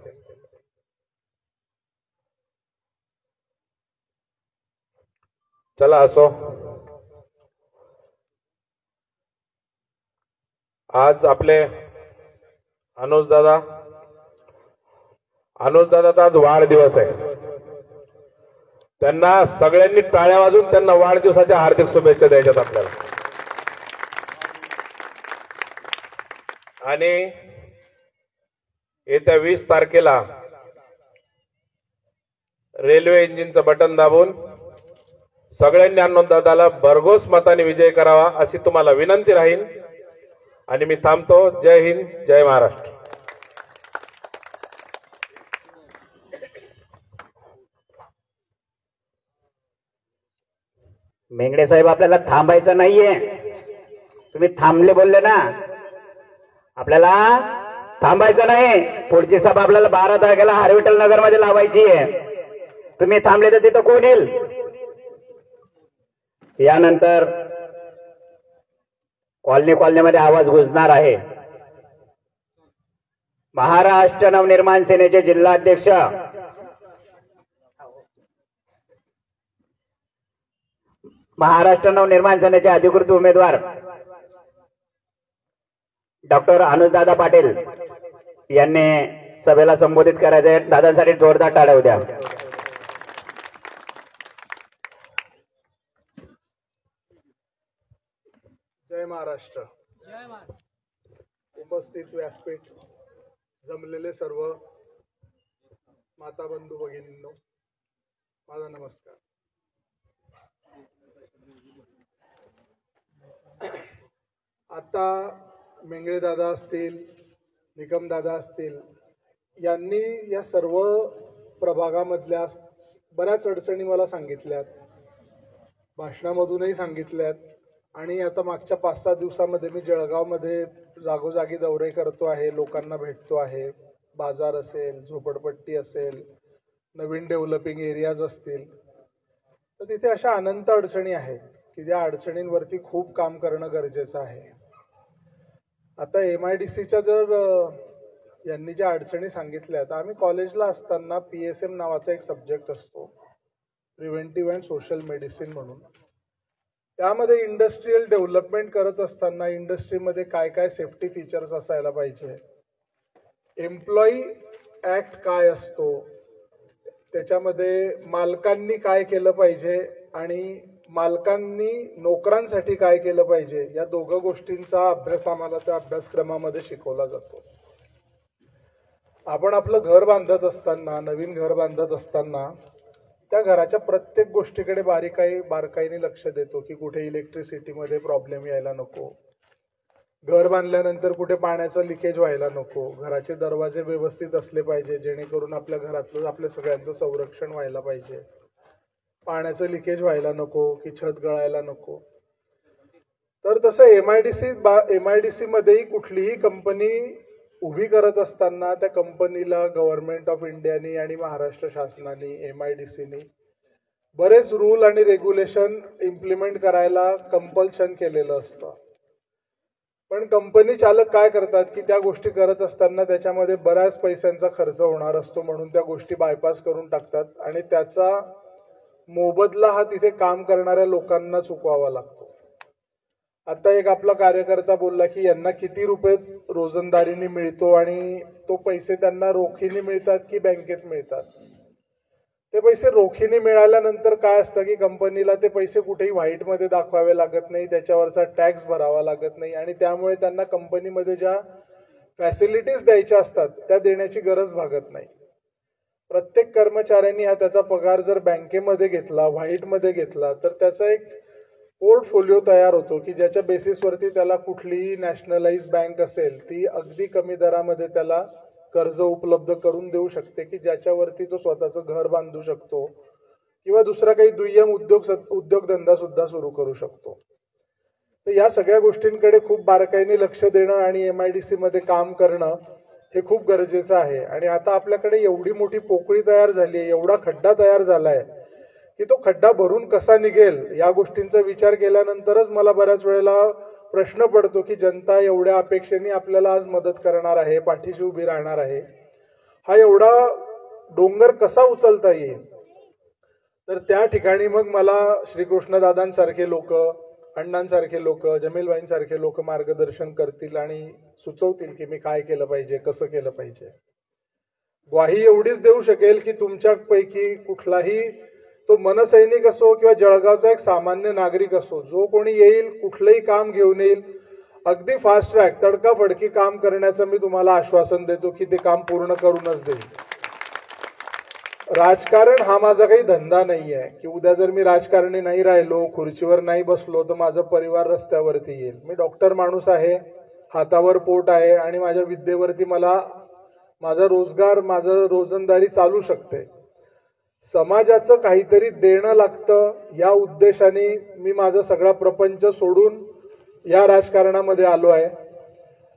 चला असो, आज आपले अनुज दादाचा आज वाढदिवस आहे. त्यांना सगळ्यांनी टाळ्या वाजून त्यांना वाढदिवसाच्या हार्दिक शुभेच्छा द्यायच्यात आपल्याला. आणि येत्या 20 तारखेला रेल्वे इंजिनचं बटन दाबून सगळ्यांनी अन्नदाताला भरघोस मताने विजय करावा अशी तुम्हाला विनंती राहील आणि मी थांबतो. जय हिंद, जय महाराष्ट्र. मेंगडे साहेब, आपल्याला थांबायचं नाहीये. तुम्ही थांबले बोलले ना, आपल्याला थांबायचं नाही. पुढची सभा आपल्याला 12 तारखेला हरविठ्ठल नगर मध्ये लावायची आहे. तुम्ही थांबले तर तिथं कोण येईल? यानंतर कॉलनीमध्ये आवाज गुंजणार आहे. महाराष्ट्र नवनिर्माण सेनेचे जिल्हाध्यक्ष महाराष्ट्र नवनिर्माण सेनेचे अधिकृत उमेदवार डॉक्टर अनुजदादा पाटील यांनी सभेला संबोधित करायचे. दादांसाठी जोरदार टाळ्या होत्या. जय महाराष्ट्र. उपस्थित व्यासपीठ, जमलेले सर्व माता बंधू भगिनींनो, माझा नमस्कार. आता मेंगळे दादा असतील, निकम दादा असतील, यांनी या सर्व प्रभागामधल्या बऱ्याच अडचणी मला सांगितल्यात, भाषणामधूनही सांगितल्यात. आणि आता मागच्या 5-6 दिवसामध्ये मी जळगावमध्ये जागोजागी दौरे करतो आहे, लोकांना भेटतो आहे. बाजार असेल, झोपडपट्टी असेल, नवीन डेव्हलपिंग एरियाज असतील, तर तिथे अशा अनंत अडचणी आहेत की ज्या अडचणींवरती खूप काम करणं गरजेचं आहे. आता MIDCच्या जर यांनी ज्या अडचणी सांगितल्या, तर आम्ही कॉलेजला असताना PSM नावाचा एक सब्जेक्ट असतो, प्रिव्हेंटिव्ह अँड सोशल मेडिसिन म्हणून. त्यामध्ये इंडस्ट्रियल डेव्हलपमेंट करत असताना इंडस्ट्रीमध्ये काय काय सेफ्टी फीचर्स असायला पाहिजे, एम्प्लॉई ऍक्ट काय असतो, त्याच्यामध्ये मालकांनी काय केलं पाहिजे आणि मालकांनी नोकरांसाठी काय केलं पाहिजे, या दोघं गोष्टींचा अभ्यास आम्हाला त्या अभ्यासक्रमामध्ये शिकवला जातो. आपण आपलं घर बांधत असताना, नवीन घर बांधत असताना त्या घराच्या प्रत्येक गोष्टीकडे बारकाईने लक्ष देतो की कुठे इलेक्ट्रिसिटीमध्ये प्रॉब्लेम यायला नको, घर बांधल्यानंतर कुठे पाण्याचं लिकेज व्हायला नको, घराचे दरवाजे व्यवस्थित असले पाहिजे जेणेकरून आपल्या घरातलं आपल्या सगळ्यांचं संरक्षण व्हायला पाहिजे, पाण्याचं लिकेज व्हायला नको की छत गळायला नको. तर तसं MIDC मध्येही कुठलीही कंपनी उभी करत असताना त्या कंपनीला गव्हर्नमेंट ऑफ इंडियानी आणि महाराष्ट्र शासनाने MIDCनी बरेच रूल आणि रेग्युलेशन इम्प्लिमेंट करायला कंपल्शन केलेलं असतं. पण कंपनी चालक काय करतात की त्या गोष्टी करत असताना त्याच्यामध्ये बऱ्याच पैशांचा खर्च होणार असतो म्हणून त्या गोष्टी बायपास करून टाकतात आणि त्याचा मोबदला हा तिथे काम करणाऱ्या लोकांना चुकवावा लागतो. आता एक आपला कार्यकर्ता बोलला की यांना किती रुपये रोजंदारीने मिळतो आणि तो पैसे त्यांना रोखीने मिळतात की बँकेत मिळतात. ते पैसे रोखीने मिळाल्यानंतर काय असतं की कंपनीला ते पैसे कुठेही व्हाईटमध्ये दाखवावे लागत नाही, त्याच्यावरचा टॅक्स भरावा लागत नाही आणि त्यामुळे त्यांना कंपनीमध्ये ज्या फॅसिलिटीज द्यायच्या असतात त्या देण्याची गरज भागत नाही. प्रत्येक कर्मचाऱ्यांनी हा त्याचा पगार जर बँकेमध्ये घेतला, व्हाईटमध्ये घेतला, तर त्याचा एक पोर्टफोलिओ तयार होतो की ज्याच्या बेसिसवरती त्याला कुठलीही नॅशनलाइज बँक असेल ती अगदी कमी दरामध्ये त्याला कर्ज उपलब्ध करून देऊ शकते की ज्याच्यावरती तो स्वतःचं घर बांधू शकतो किंवा दुसरा काही दुय्यम उद्योगधंदा सुद्धा सुरू करू शकतो. तर या सगळ्या गोष्टींकडे खूप बारकाईने लक्ष देणं आणि MIDC मध्ये काम करणं हे खूप गरजेचं आहे. आणि आता आपल्याकडे एवढी मोठी पोकळी तयार झाली आहे, एवढा खड्डा तयार झालाय की तो खड्डा भरून कसा निघेल या गोष्टींचा विचार केल्यानंतरच मला बऱ्याच वेळेला प्रश्न पडतो की जनता एवढ्या अपेक्षेने आपल्याला आज मदत करणार आहे, पाठीशी उभी राहणार आहे, हा एवढा डोंगर कसा उचलता येईल. तर त्या ठिकाणी मग मला श्रीकृष्णदादांसारखे लोक, अण्णांसारखे लोक, जमीलबाईंसारखे लोक मार्गदर्शन करतील आणि सुचवतील की मी काय केलं पाहिजे, कसं केलं पाहिजे. ग्वाही एवढीच देऊ शकेल की तुमच्यापैकी कुठलाही तो मनसैनिक असो किंवा जळगावचा एक सामान्य नागरिक असो, जो कोणी येईल कुठलंही काम घेऊन येईल, अगदी फास्ट ट्रॅक तडकाफडकी काम करण्याचं मी तुम्हाला आश्वासन देतो की ते काम पूर्ण करूनच देईल. राजकारण हा माझा काही धंदा नाही आहे की उद्या जर मी राजकारणी नाही राहिलो, खुर्चीवर नाही बसलो तर माझा परिवार रस्त्यावरती येईल. मी डॉक्टर माणूस आहे, हातावर पोट आहे आणि माझ्या विद्येवरती मला माझा रोजगार, माझं रोजंदारी चालू शकते. समाजाचं काहीतरी देणं लागतं या उद्देशाने मी माझा सगळा प्रपंच सोडून या राजकारणामध्ये आलो आहे.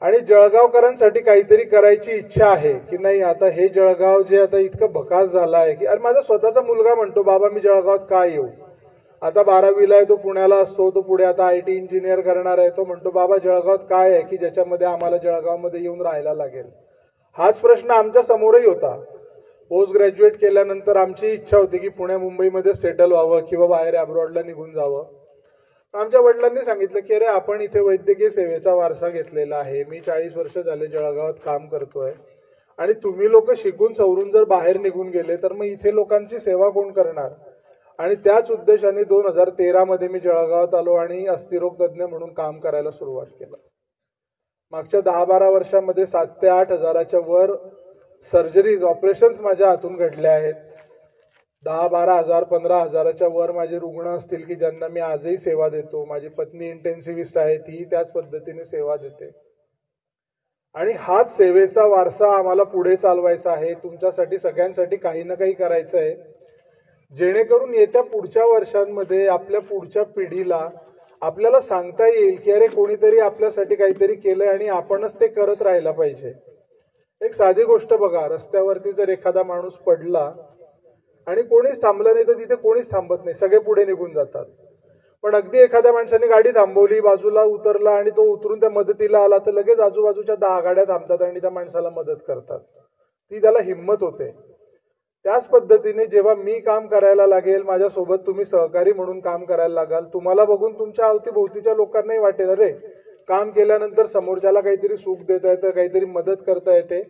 आणि जळगावकरांसाठी काहीतरी करायची इच्छा आहे की नाही. आता हे जळगाव जे आता इतकं भकास झालं आहे की अरे माझा स्वतःचा मुलगा म्हणतो बाबा मी जळगावात का येऊ. आता 12वीला आहे, तो पुण्याला असतो, तो पुढे आता IT इंजिनियर करणार आहे. तो म्हणतो बाबा जळगावात काय आहे की ज्याच्यामध्ये आम्हाला जळगावमध्ये येऊन राहायला लागेल. हाच प्रश्न आमच्या समोरही होता. पोस्ट ग्रॅज्युएट केल्यानंतर आमची इच्छा होती की पुणे मुंबईमध्ये सेटल व्हावं किंवा बाहेर अब्रॉडला निघून जावं. आमच्या वडिलांनी सांगितलं की अरे आपण इथे वैद्यकीय सेवेचा वारसा घेतलेला आहे, मी 40 वर्ष झाले जळगावात काम करतोय आणि तुम्ही लोक शिकून सवरून जर बाहेर निघून गेले तर मग इथे लोकांची सेवा कोण करणार. आणि त्याच उद्देशाने 2013 मध्ये मी जळगावात आलो आणि अस्थिरोग तज्ज्ञ म्हणून काम करायला सुरुवात केलं. मागच्या 10-12 वर्षामध्ये 7 ते 8 हजाराच्या वर सर्जरीज, ऑपरेशन्स माझ्या हातून घडल्या आहेत. 10-12 हजार 15 हजाराच्या वर माझे रुग्ण असतील की ज्यांना मी आजही सेवा देतो. माझी पत्नी इंटेन्सिव्हिस्ट आहे, ती त्याच पद्धतीने सेवा देते. आणि हाच सेवेचा वारसा आम्हाला पुढे चालवायचा आहे. तुमच्यासाठी सगळ्यांसाठी काही ना काही करायचं आहे, जेणेकरून येत्या पुढच्या वर्षांमध्ये आपल्या पुढच्या पिढीला आपल्याला सांगता येईल की अरे कोणीतरी आपल्यासाठी काहीतरी केलंय आणि आपणच ते करत राहायला पाहिजे. एक साधी गोष्ट बघा, रस्त्यावरती जर एखादा माणूस पडला आणि कोणीच थांबलं नाही तर तिथे कोणीच थांबत नाही, सगळे पुढे निघून जातात. पण अगदी एखाद्या माणसाने गाडी थांबवली, बाजूला उतरला आणि तो उतरून त्या मदतीला आला तर लगेच आजूबाजूच्या 10 गाड्या थांबतात आणि त्या माणसाला मदत करतात. ती त्याला हिंमत होते. त्याच पद्धतीने जेव्हा मी काम करायला लागेल, माझ्यासोबत तुम्ही सहकारी म्हणून काम करायला लागाल, तुम्हाला बघून तुमच्या अवतीभोवतीच्या लोकांनाही वाटेल अरे काम केल्यानंतर समोरच्याला काहीतरी सुख देता येतं, काहीतरी मदत करता येते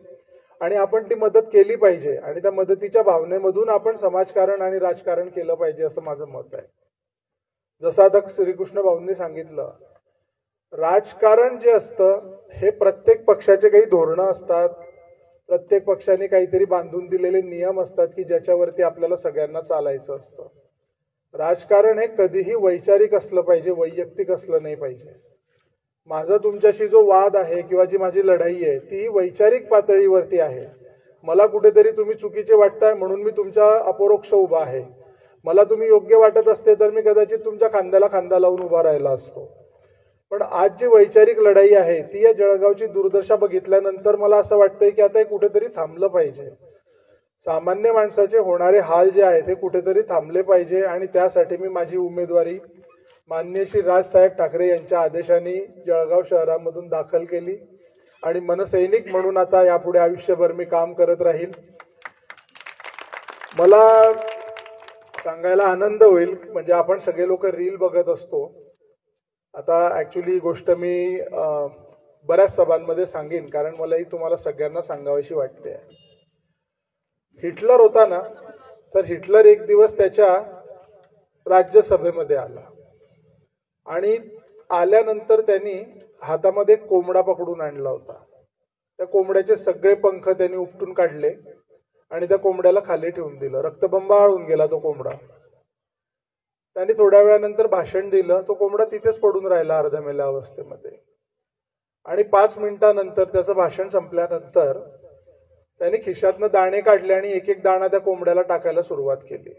आणि आपण ती मदत केली पाहिजे आणि त्या मदतीच्या भावनेमधून आपण समाजकारण आणि राजकारण केलं पाहिजे असं माझं मत आहे. जसं आता श्रीकृष्ण भाऊंनी सांगितलं, राजकारण जे असतं हे प्रत्येक पक्षाचे काही धोरणं असतात, प्रत्येक पक्षाने काहीतरी बांधून दिलेले नियम असतात की ज्याच्यावरती आपल्याला सगळ्यांना चालायचं असतं. राजकारण हे कधीही वैचारिक असलं पाहिजे, वैयक्तिक असलं नाही पाहिजे. माझा तुमच्याशी जो वाद आहे किंवा जी माझी लढाई आहे ती वैचारिक पातळीवरती आहे. मला कुठेतरी तुम्ही चुकीचे वाटताय म्हणून मी तुमच्या अपरोक्ष उभा आहे. मला तुम्ही योग्य वाटत असते तर मी कदाचित तुमच्या खांद्याला खांदा लावून उभा राहिला असतो. पण आज जी वैचारिक लढाई आहे ती या जळगावची दुर्दशा बघितल्यानंतर मला असं वाटतंय की आता हे कुठेतरी थांबलं पाहिजे. सामान्य माणसाचे होणारे हाल जे आहेत ते कुठेतरी थांबले पाहिजे आणि त्यासाठी मी माझी उमेदवारी माननीय श्री राजसाहेब ठाकरे यांच्या आदेशाने जळगाव शहरामधून दाखल केली आणि मनसैनिक म्हणून आता यापुढे आयुष्यभर मी काम करत राहील. मला सांगायला आनंद होईल, म्हणजे आपण सगळे लोक रील बघत असतो. आता ऍक्च्युली गोष्ट मी बऱ्याच सभांमध्ये सांगेन कारण मला ही तुम्हाला सगळ्यांना सांगावीशी वाटते. हिटलर होता ना, तर हिटलर एक दिवस त्याच्या राज्यसभेमध्ये आला आणि आल्यानंतर त्यांनी हातामध्ये कोंबडा पकडून आणला होता. त्या कोंबड्याचे सगळे पंख त्यांनी उपटून काढले आणि त्या कोंबड्याला खाली ठेवून दिलं. रक्तबंबाळ होऊन गेला तो कोंबडा. त्यांनी थोड्या वेळानंतर भाषण दिलं. तो कोंबडा तिथेच पडून राहिला अर्धमेल्या अवस्थेमध्ये आणि 5 मिनिटानंतर त्याचं भाषण संपल्यानंतर त्यांनी खिशातनं दाणे काढले आणि एक एक दाणा त्या कोंबड्याला टाकायला सुरुवात केली.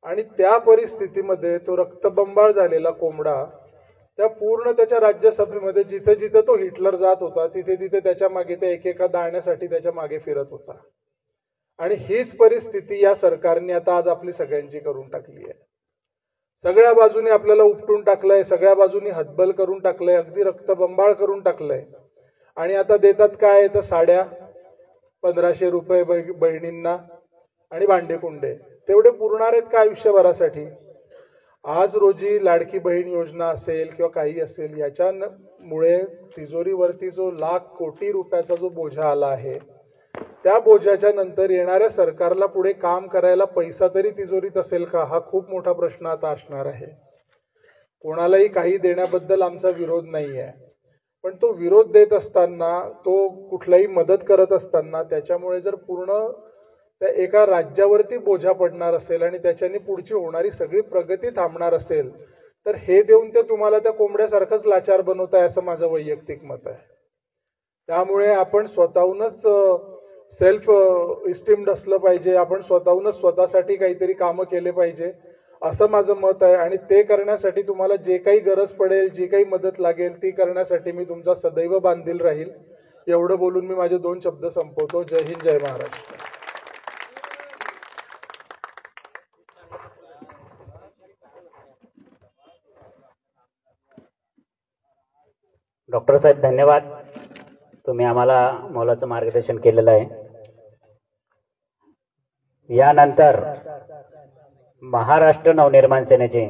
आणि त्या परिस्थितीमध्ये तो रक्तबंबाळ झालेला कोंबडा त्या पूर्ण त्याच्या राज्यसभेमध्ये जिथे जिथे तो हिटलर जात होता तिथे तिथे त्याच्या मागे त्या एकेका दाण्यासाठी त्याच्या मागे फिरत होता. आणि हीच परिस्थिती या सरकारने आता आज आपली सगळ्यांची करून टाकली आहे. सगळ्या बाजूने आपल्याला उपटून टाकलंय, सगळ्या बाजूनी हतबल करून टाकलंय, अगदी रक्तबंबाळ करून टाकलंय. आणि आता देतात काय तर साड्या 1500 रुपये बहिणींना आणि भांडेकुंडे. तेवढे पुरणार आहेत का आयुष्यभरासाठी? आज रोजी लाडकी बहीण योजना असेल किंवा काही असेल, याच्यामुळे तिजोरीवरती जो लाख कोटी रुपयाचा जो बोजा आला आहे त्या बोजाच्या नंतर येणाऱ्या सरकारला पुढे काम करायला पैसा तरी तिजोरीत असेल का, हा खूप मोठा प्रश्न आता असणार आहे. कोणालाही काही देण्याबद्दल आमचा विरोध नाही आहे, पण तो विरोध देत असताना, तो कुठलाही मदत करत असताना त्याच्यामुळे जर पूर्ण त्या एका राज्यावरती बोजा पडणार असेल आणि त्याच्याने पुढची होणारी सगळी प्रगती थांबणार असेल तर हे देऊन ते तुम्हाला त्या कोंबड्यासारखंच लाचार बनवताय असं माझं वैयक्तिक मत आहे. त्यामुळे आपण स्वतःहूनच सेल्फ इस्टिम्ड असलं पाहिजे, आपण स्वतःहूनच स्वतःसाठी काहीतरी कामं केले पाहिजे असं माझं मत आहे. आणि ते करण्यासाठी तुम्हाला जे काही गरज पडेल, जी काही मदत लागेल ती करण्यासाठी मी तुमचा सदैव बांधील राहील. एवढं बोलून मी माझे 2 शब्द संपवतो. जय हिंद, जय महाराष्ट्र. डॉक्टर साहेब धन्यवाद, तुम्ही आम्हाला मोलाचं मार्गदर्शन केलेलं आहे. यानंतर महाराष्ट्र नवनिर्माण सेनेचे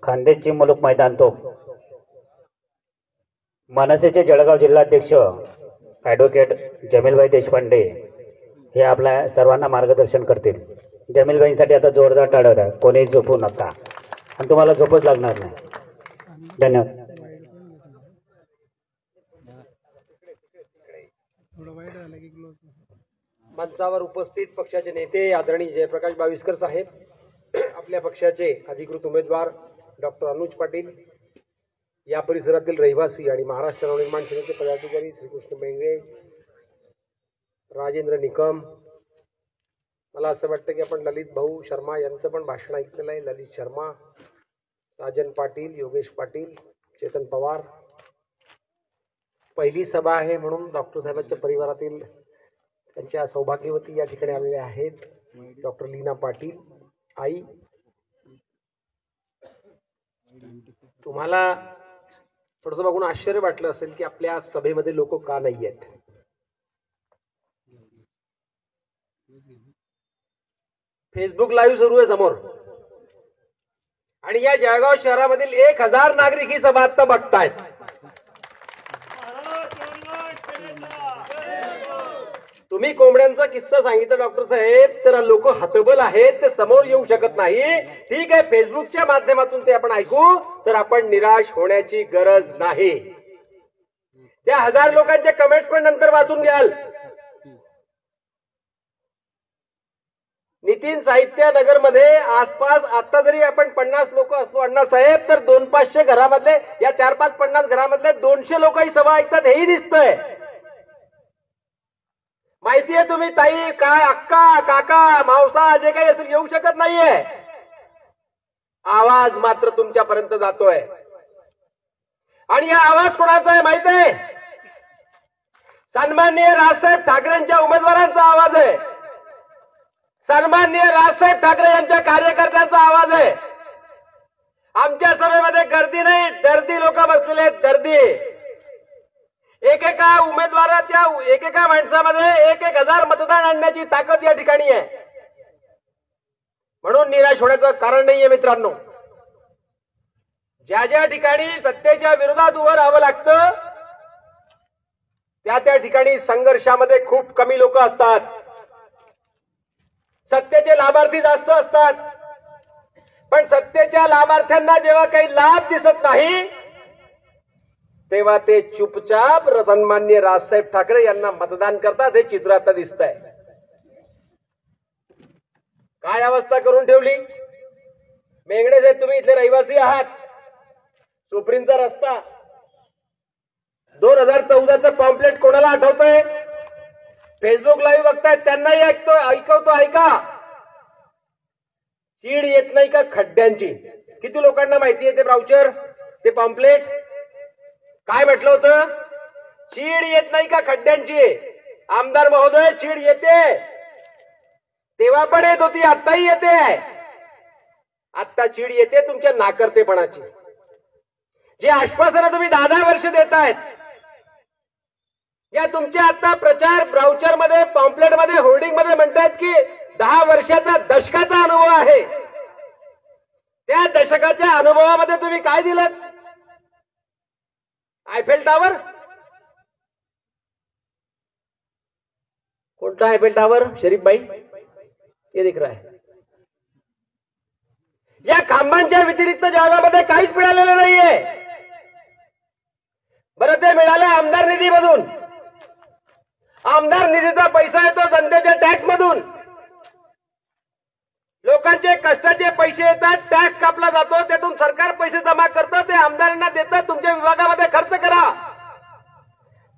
खान्देशची मुलूक मैदान तोप मनसेचे जळगाव जिल्हाध्यक्ष ॲडव्होकेट जमीलभाई देशपांडे हे आपल्या सर्वांना मार्गदर्शन करतील. जमीलभाईंसाठी आता जोरदार टाळ्या द्या. कोणीही झोपू नका आणि तुम्हाला झोपच लागणार नाही. धन्यवाद. मंचावर उपस्थित पक्षाचे नेते आदरणीय जयप्रकाश बाविस्कर साहेब, आपल्या पक्षाचे अधिकृत उमेदवार डॉक्टर अनुज पाटील, या परिसरातील रहिवासी आणि महाराष्ट्र नवनिर्माण सेनेचे पदाधिकारी श्रीकृष्ण बेंगळे, राजेंद्र निकम. मला असं वाटतं की आपण ललित भाऊ शर्मा यांचं पण भाषण ऐकलेलं आहे. ललित शर्मा, राजन पाटील, योगेश पाटील, चेतन पवार. पहिली सभा आहे म्हणून डॉक्टर साहेबांच्या परिवारातील त्यांच्या सौभाग्यवती या ठिकाणी आलेल्या आहेत. डॉक्टर लीना पाटील. आई, तुम्हाला थोडंसं बघून आश्चर्य वाटलं असेल की आपल्या सभेमध्ये लोक का नाही आहेत. फेसबुक लाईव्ह सुरू आहे समोर आणि या जळगाव शहरामधील 1000 नागरिक ही सभा आता बघतायत. तुम्ही कोंबड्यांचा किस्सा सांगितला डॉक्टर साहेब, तर लोक हतबल आहेत, ते समोर येऊ शकत नाही. ठीक आहे, फेसबुकच्या माध्यमातून ते आपण ऐकू, तर आपण निराश होण्याची गरज नाही. त्या 1000 लोकांचे कमेंट्स पण नंतर वाचून घ्याल. नितीन साहित्य नगर मध्ये आसपास आता जरी आपण 50 लोक असलो अण्णासाहेब, तर 200-500 घरामधले या 4-5-50 घरामधले 200 लोक ही सभा ऐकतात, हेही दिसतंय. माहितीये तुम्ही ताई, काय अक्का, काका, मावसा जे काही असेल येऊ शकत नाहीये. आवाज मात्र तुमच्यापर्यंत जातोय आणि हा आवाज कोणाचा आहे माहित आहे? सन्माननीय राजसाहेब ठाकरेंच्या उमेदवारांचा आवाज आहे. सन्माननीय राजसाहेब ठाकरे यांच्या कार्यकर्त्यांचा आवाज आहे. आमच्या सभेमध्ये गर्दी नाही, दर्दी लोक बसलेले आहेत. दर्दी एकेका उमेदवाराच्या एकेका माणसामध्ये 1000 मतदान आणण्याची ताकद या ठिकाणी आहे. म्हणून निराश होण्याचं कारण नाहीये मित्रांनो. ज्या ज्या ठिकाणी सत्तेच्या विरोधात उभं राहावं लागतं त्या ठिकाणी संघर्षामध्ये खूप कमी लोक असतात. सत्तेचे लाभार्थी जास्त असतात, पण सत्तेच्या लाभार्थ्यांना जेव्हा काही लाभ दिसत नाही तेव्हा ते चुपचाप सन्माननीय राजसाहेब ठाकरे यांना मतदान करतात. हे चित्र आता दिसत आहे. काय अवस्था करून ठेवली. मेंगडे साहेब, तुम्ही इथले रहिवासी आहात. सुप्रीमचा रस्ता 2014चं पॉम्पलेट कोणाला आठवतंय? फेसबुक लाईव्ह बघतायत त्यांनाही ऐकवतो, ऐका. चीड येत नाही का खड्ड्यांची? किती लोकांना माहिती आहे ते ब्राउचर, ते पॉम्पलेट? काय म्हटलं होतं? चीड येत नाही का खड्ड्यांची? आमदार महोदय, चीड येते. तेव्हा पण येत होती, आत्ताही येते. आत्ता चीड येते तुमच्या नाकर्तेपणाची. जे आश्वासनं तुम्ही 10 वर्ष देतायत, या तुमच्या आता प्रचार ब्राउचर मध्ये, पॉम्पलेट मध्ये, होर्डिंग मध्ये म्हणतायत की 10 वर्षाचा, दशकाचा अनुभव आहे. त्या दशकाच्या अनुभवामध्ये तुम्ही काय दिलं? Eiffel tower? कोणता आयफेल टावर शरीफ भाई? हे दिख रहा है. या खांबांच्या व्यतिरिक्त जळगावमध्ये काहीच मिळालेलं नाहीये. बरं, ते मिळालं आमदार निधीमधून. आमदार निधीचा पैसा येतो जनतेच्या टॅक्स मधून. लोकांचे कष्टाचे पैसे येतात, टॅक्स कापला जातो, त्यातून सरकार पैसे जमा करतं, ते आमदारांना देतात, तुमच्या विभागामध्ये खर्च करा.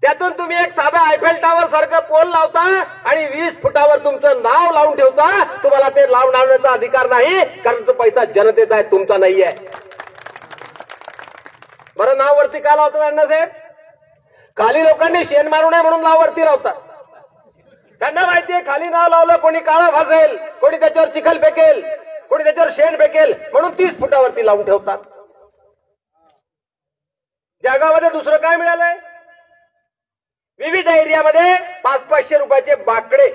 त्यातून तुम्ही एक साधा आयफेल टावर सारखं पोल लावता आणि 20 फुटावर तुमचं नाव लावून ठेवता. तुम्हाला ते लावण्याचा अधिकार नाही, कारण तो पैसा जनतेचा आहे, तुमचा नाहीये. बरं, नाव वरती का लावतात अण्णासाहेब? खाली लोकांनी शेण मारू नये म्हणून नाव वरती लावतात. त्यांना माहितीये खाली नाव लावलं कोणी काळा भासेल, कोणी त्याच्यावर चिखल फेकेल, कोणी त्याच्यावर शेण फेकेल, म्हणून 30 फुटावरती लावून ठेवतात. जगामध्ये दुसरं काय मिळालंय? विविध एरियामध्ये 500-500 रुपयाचे बाकडे.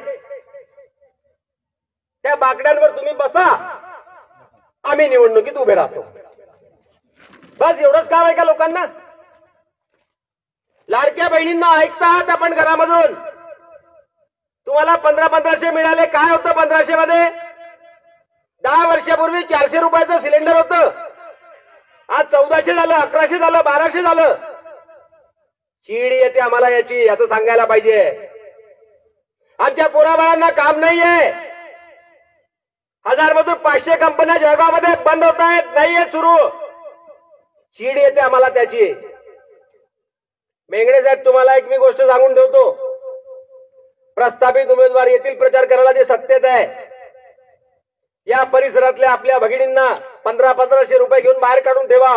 त्या बाकड्यांवर तुम्ही बसा, आम्ही निवडणुकीत उभे राहतो. बस एवढंच काम आहे का लोकांना? लाडक्या बहिणींना ऐकता आहात आपण घरामधून. तुम्हाला 1500 मिळाले. काय होतं 1500 मध्ये? 10 वर्षापूर्वी 400 रुपयाचं सिलेंडर होतं. आज 1400 झालं, 1100 झालं, 1200 झालं. चीड येते आम्हाला याची, असं सांगायला पाहिजे. आमच्या पोराबाळांना काम नाहीये. 1000 मधून 500 कंपन्या जळगावमध्ये बंद होत आहेत, नाहीये सुरू. चीड येते आम्हाला त्याची. मेंगडे साहेब, तुम्हाला एक मी गोष्ट सांगून ठेवतो. प्रस्थापित उमेदवार येथील प्रचार करायला जे सत्तेत आहे, या परिसरातल्या आपल्या भगिनींना 1500 रुपये घेऊन बाहेर काढून ठेवा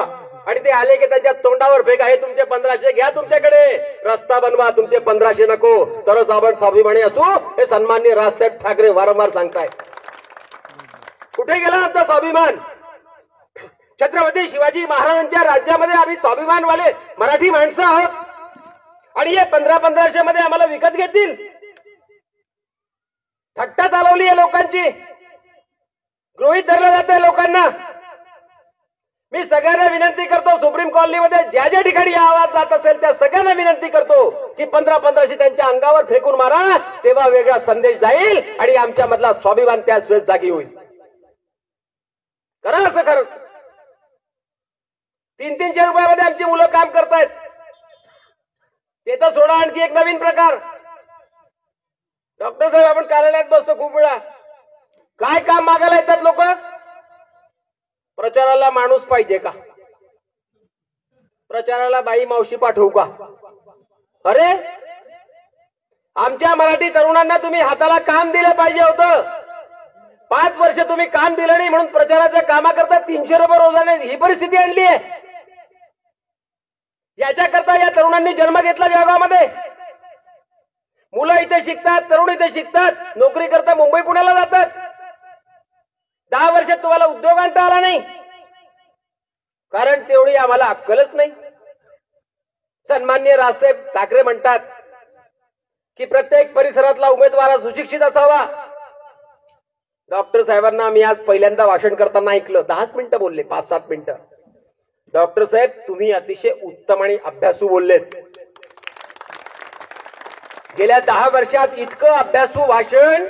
आणि ते आले की त्यांच्या तोंडावर फेका. हे तुमचे 1500 घ्या तुमच्याकडे, रस्ता बनवा, तुमचे 1500 नको, तरच आपण स्वाभिमानी असू, हे सन्माननीय राजसाहेब ठाकरे वारंवार सांगतायत. कुठे गेला आमचा स्वाभिमान? छत्रपती शिवाजी महाराजांच्या राज्यामध्ये आम्ही स्वाभिमानवाले मराठी माणसं आहोत आणि हे 1500 मध्ये आम्हाला विकत घेतील? थट्टा चालवली आहे लोकांची, गृहीत धरलं जातंय लोकांना. मी सगळ्यांना विनंती करतो, सुप्रीम कॉलनीमध्ये ज्या ज्या ठिकाणी हा आवाज जात असेल त्या सगळ्यांना विनंती करतो की 1500 त्यांच्या अंगावर फेकून मारा, तेव्हा वेगळा संदेश जाईल आणि आमच्या मधला स्वाभिमान त्याच वेळेस जागी होईल. करा असं खरं. 300 रुपयामध्ये आमची मुलं काम करतायत. ते तर सोडा, आणखी एक नवीन प्रकार. डॉक्टर साहेब, आपण कार्यालयात बसतो खूप वेळा. काय काम मागायला येतात लोक? प्रचाराला माणूस पाहिजे का? प्रचाराला बाई मावशी पाठवू का? अरे, आमच्या मराठी तरुणांना तुम्ही हाताला काम दिलं पाहिजे होतं. 5 वर्ष तुम्ही काम दिलं नाही म्हणून प्रचाराच्या कामाकरता 300 रुपये रोजाने ही परिस्थिती आणली आहे. याच्याकरता या तरुणांनी जन्म घेतला जळगावमध्ये. मुलं इथे शिकतात, तरुण इथे शिकतात, नोकरी करता मुंबई पुण्याला जातात. 10 वर्षात तुम्हाला उद्योग आणता आला नाही, कारण तेवढी आम्हाला अक्कलच नाही. सन्माननीय राजसाहेब ठाकरे म्हणतात की प्रत्येक परिसरातला उमेदवार हा सुशिक्षित असावा. डॉक्टर साहेबांना मी आज पहिल्यांदा भाषण करताना ऐकलं, 10 मिनिटं बोलले, 5-7 मिनिटं. डॉक्टर साहेब, तुम्ही अतिशय उत्तम आणि अभ्यासू बोललेत. गेल्या 10 वर्षात इतकं अभ्यासू भाषण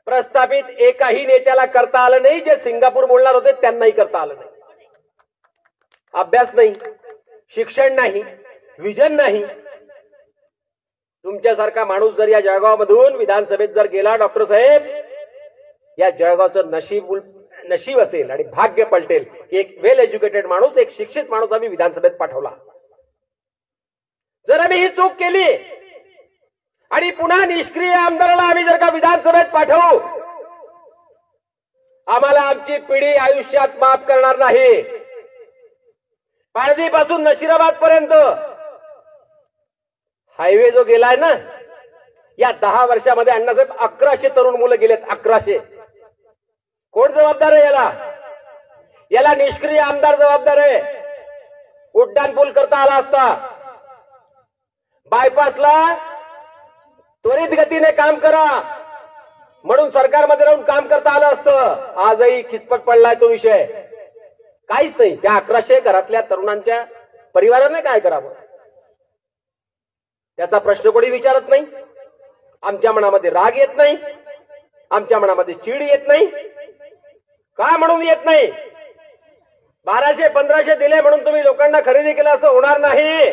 प्रस्थापित एकाही नेत्याला करता आलं नाही. जे सिंगापूर बोलणार होते त्यांनाही करता आलं नाही. अभ्यास नाही, शिक्षण नाही, विजन नाही. तुमच्यासारखा माणूस जर या जळगावमधून विधानसभेत जर गेला, डॉक्टर साहेब, या जळगावचं नशीब असेल आणि भाग्य पलटेल की एक वेल एज्युकेटेड माणूस, एक शिक्षित माणूस आम्ही विधानसभेत पाठवला. जर आम्ही ही चूक केली आणि पुन्हा निष्क्रिय आमदाराला आम्ही जर का विधानसभेत पाठवू, आम्हाला आमची पिढी आयुष्यात माफ करणार नाही. पारधीपासून नशिराबाद पर्यंत हायवे जो गेलाय ना, या 10 वर्षामध्ये अण्णासाहेब 1100 तरुण मुलं गेलेत. 1100. कोण जबाबदार आहे याला? याला निष्क्रिय आमदार जबाबदार आहे. उड्डाण पूल करता आला असता, बायपासला त्वरित गतीने काम करा म्हणून सरकारमध्ये राहून काम करता आलं असतं. आजही खितपत पडलाय तो विषय. काहीच नाही. त्या 1100 घरातल्या तरुणांच्या परिवाराने काय करावं त्याचा प्रश्न कोणी विचारत नाही. आमच्या मनामध्ये राग येत नाही, आमच्या मनामध्ये चीड येत नाही. का म्हणून येत नाही? 1200-1500 दिले म्हणून तुम्ही लोकांना खरेदी केलं असं होणार नाही.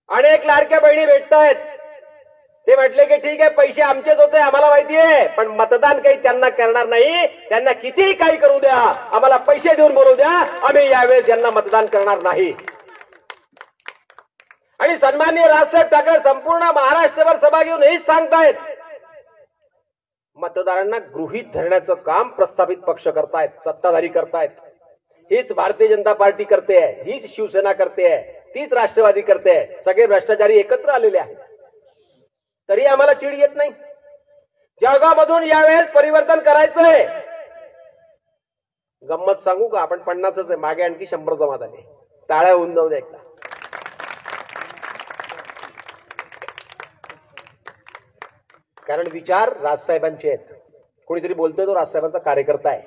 अनेक लाडक्या बहिणी भेटतायत, ते म्हटले की ठीक आहे, पैसे आमचेच होते, आम्हाला माहिती आहे, पण मतदान काही त्यांना करणार नाही. त्यांना कितीही काही करू द्या, आम्हाला पैसे देऊन बोलू द्या, आम्ही यावेळेस यांना मतदान करणार नाही. आणि सन्माननीय राजसाहेब ठाकरे संपूर्ण महाराष्ट्रभर सभा घेऊन हेच सांगतायत, मतदारांना गृहीत धरण्याचं काम प्रस्थापित पक्ष करतायत, सत्ताधारी करतायत. हीच भारतीय जनता पार्टी करते आहे, हीच शिवसेना करते आहे, तीच राष्ट्रवादी करते आहे. सगळे भ्रष्टाचारी एकत्र आलेले आहेत, तरी आम्हाला चीड येत नाही. जळगावमधून यावेळेस परिवर्तन करायचंय. गंमत सांगू का, आपण 50च आहे, मागे आणखी 100 जमा झाले. टाळ्या होऊन जाऊ द्या एकदा. कारण विचार राजसाहेबांचे आहेत. कोणीतरी बोलतोय तो राजसाहेबांचा कार्यकर्ता आहे.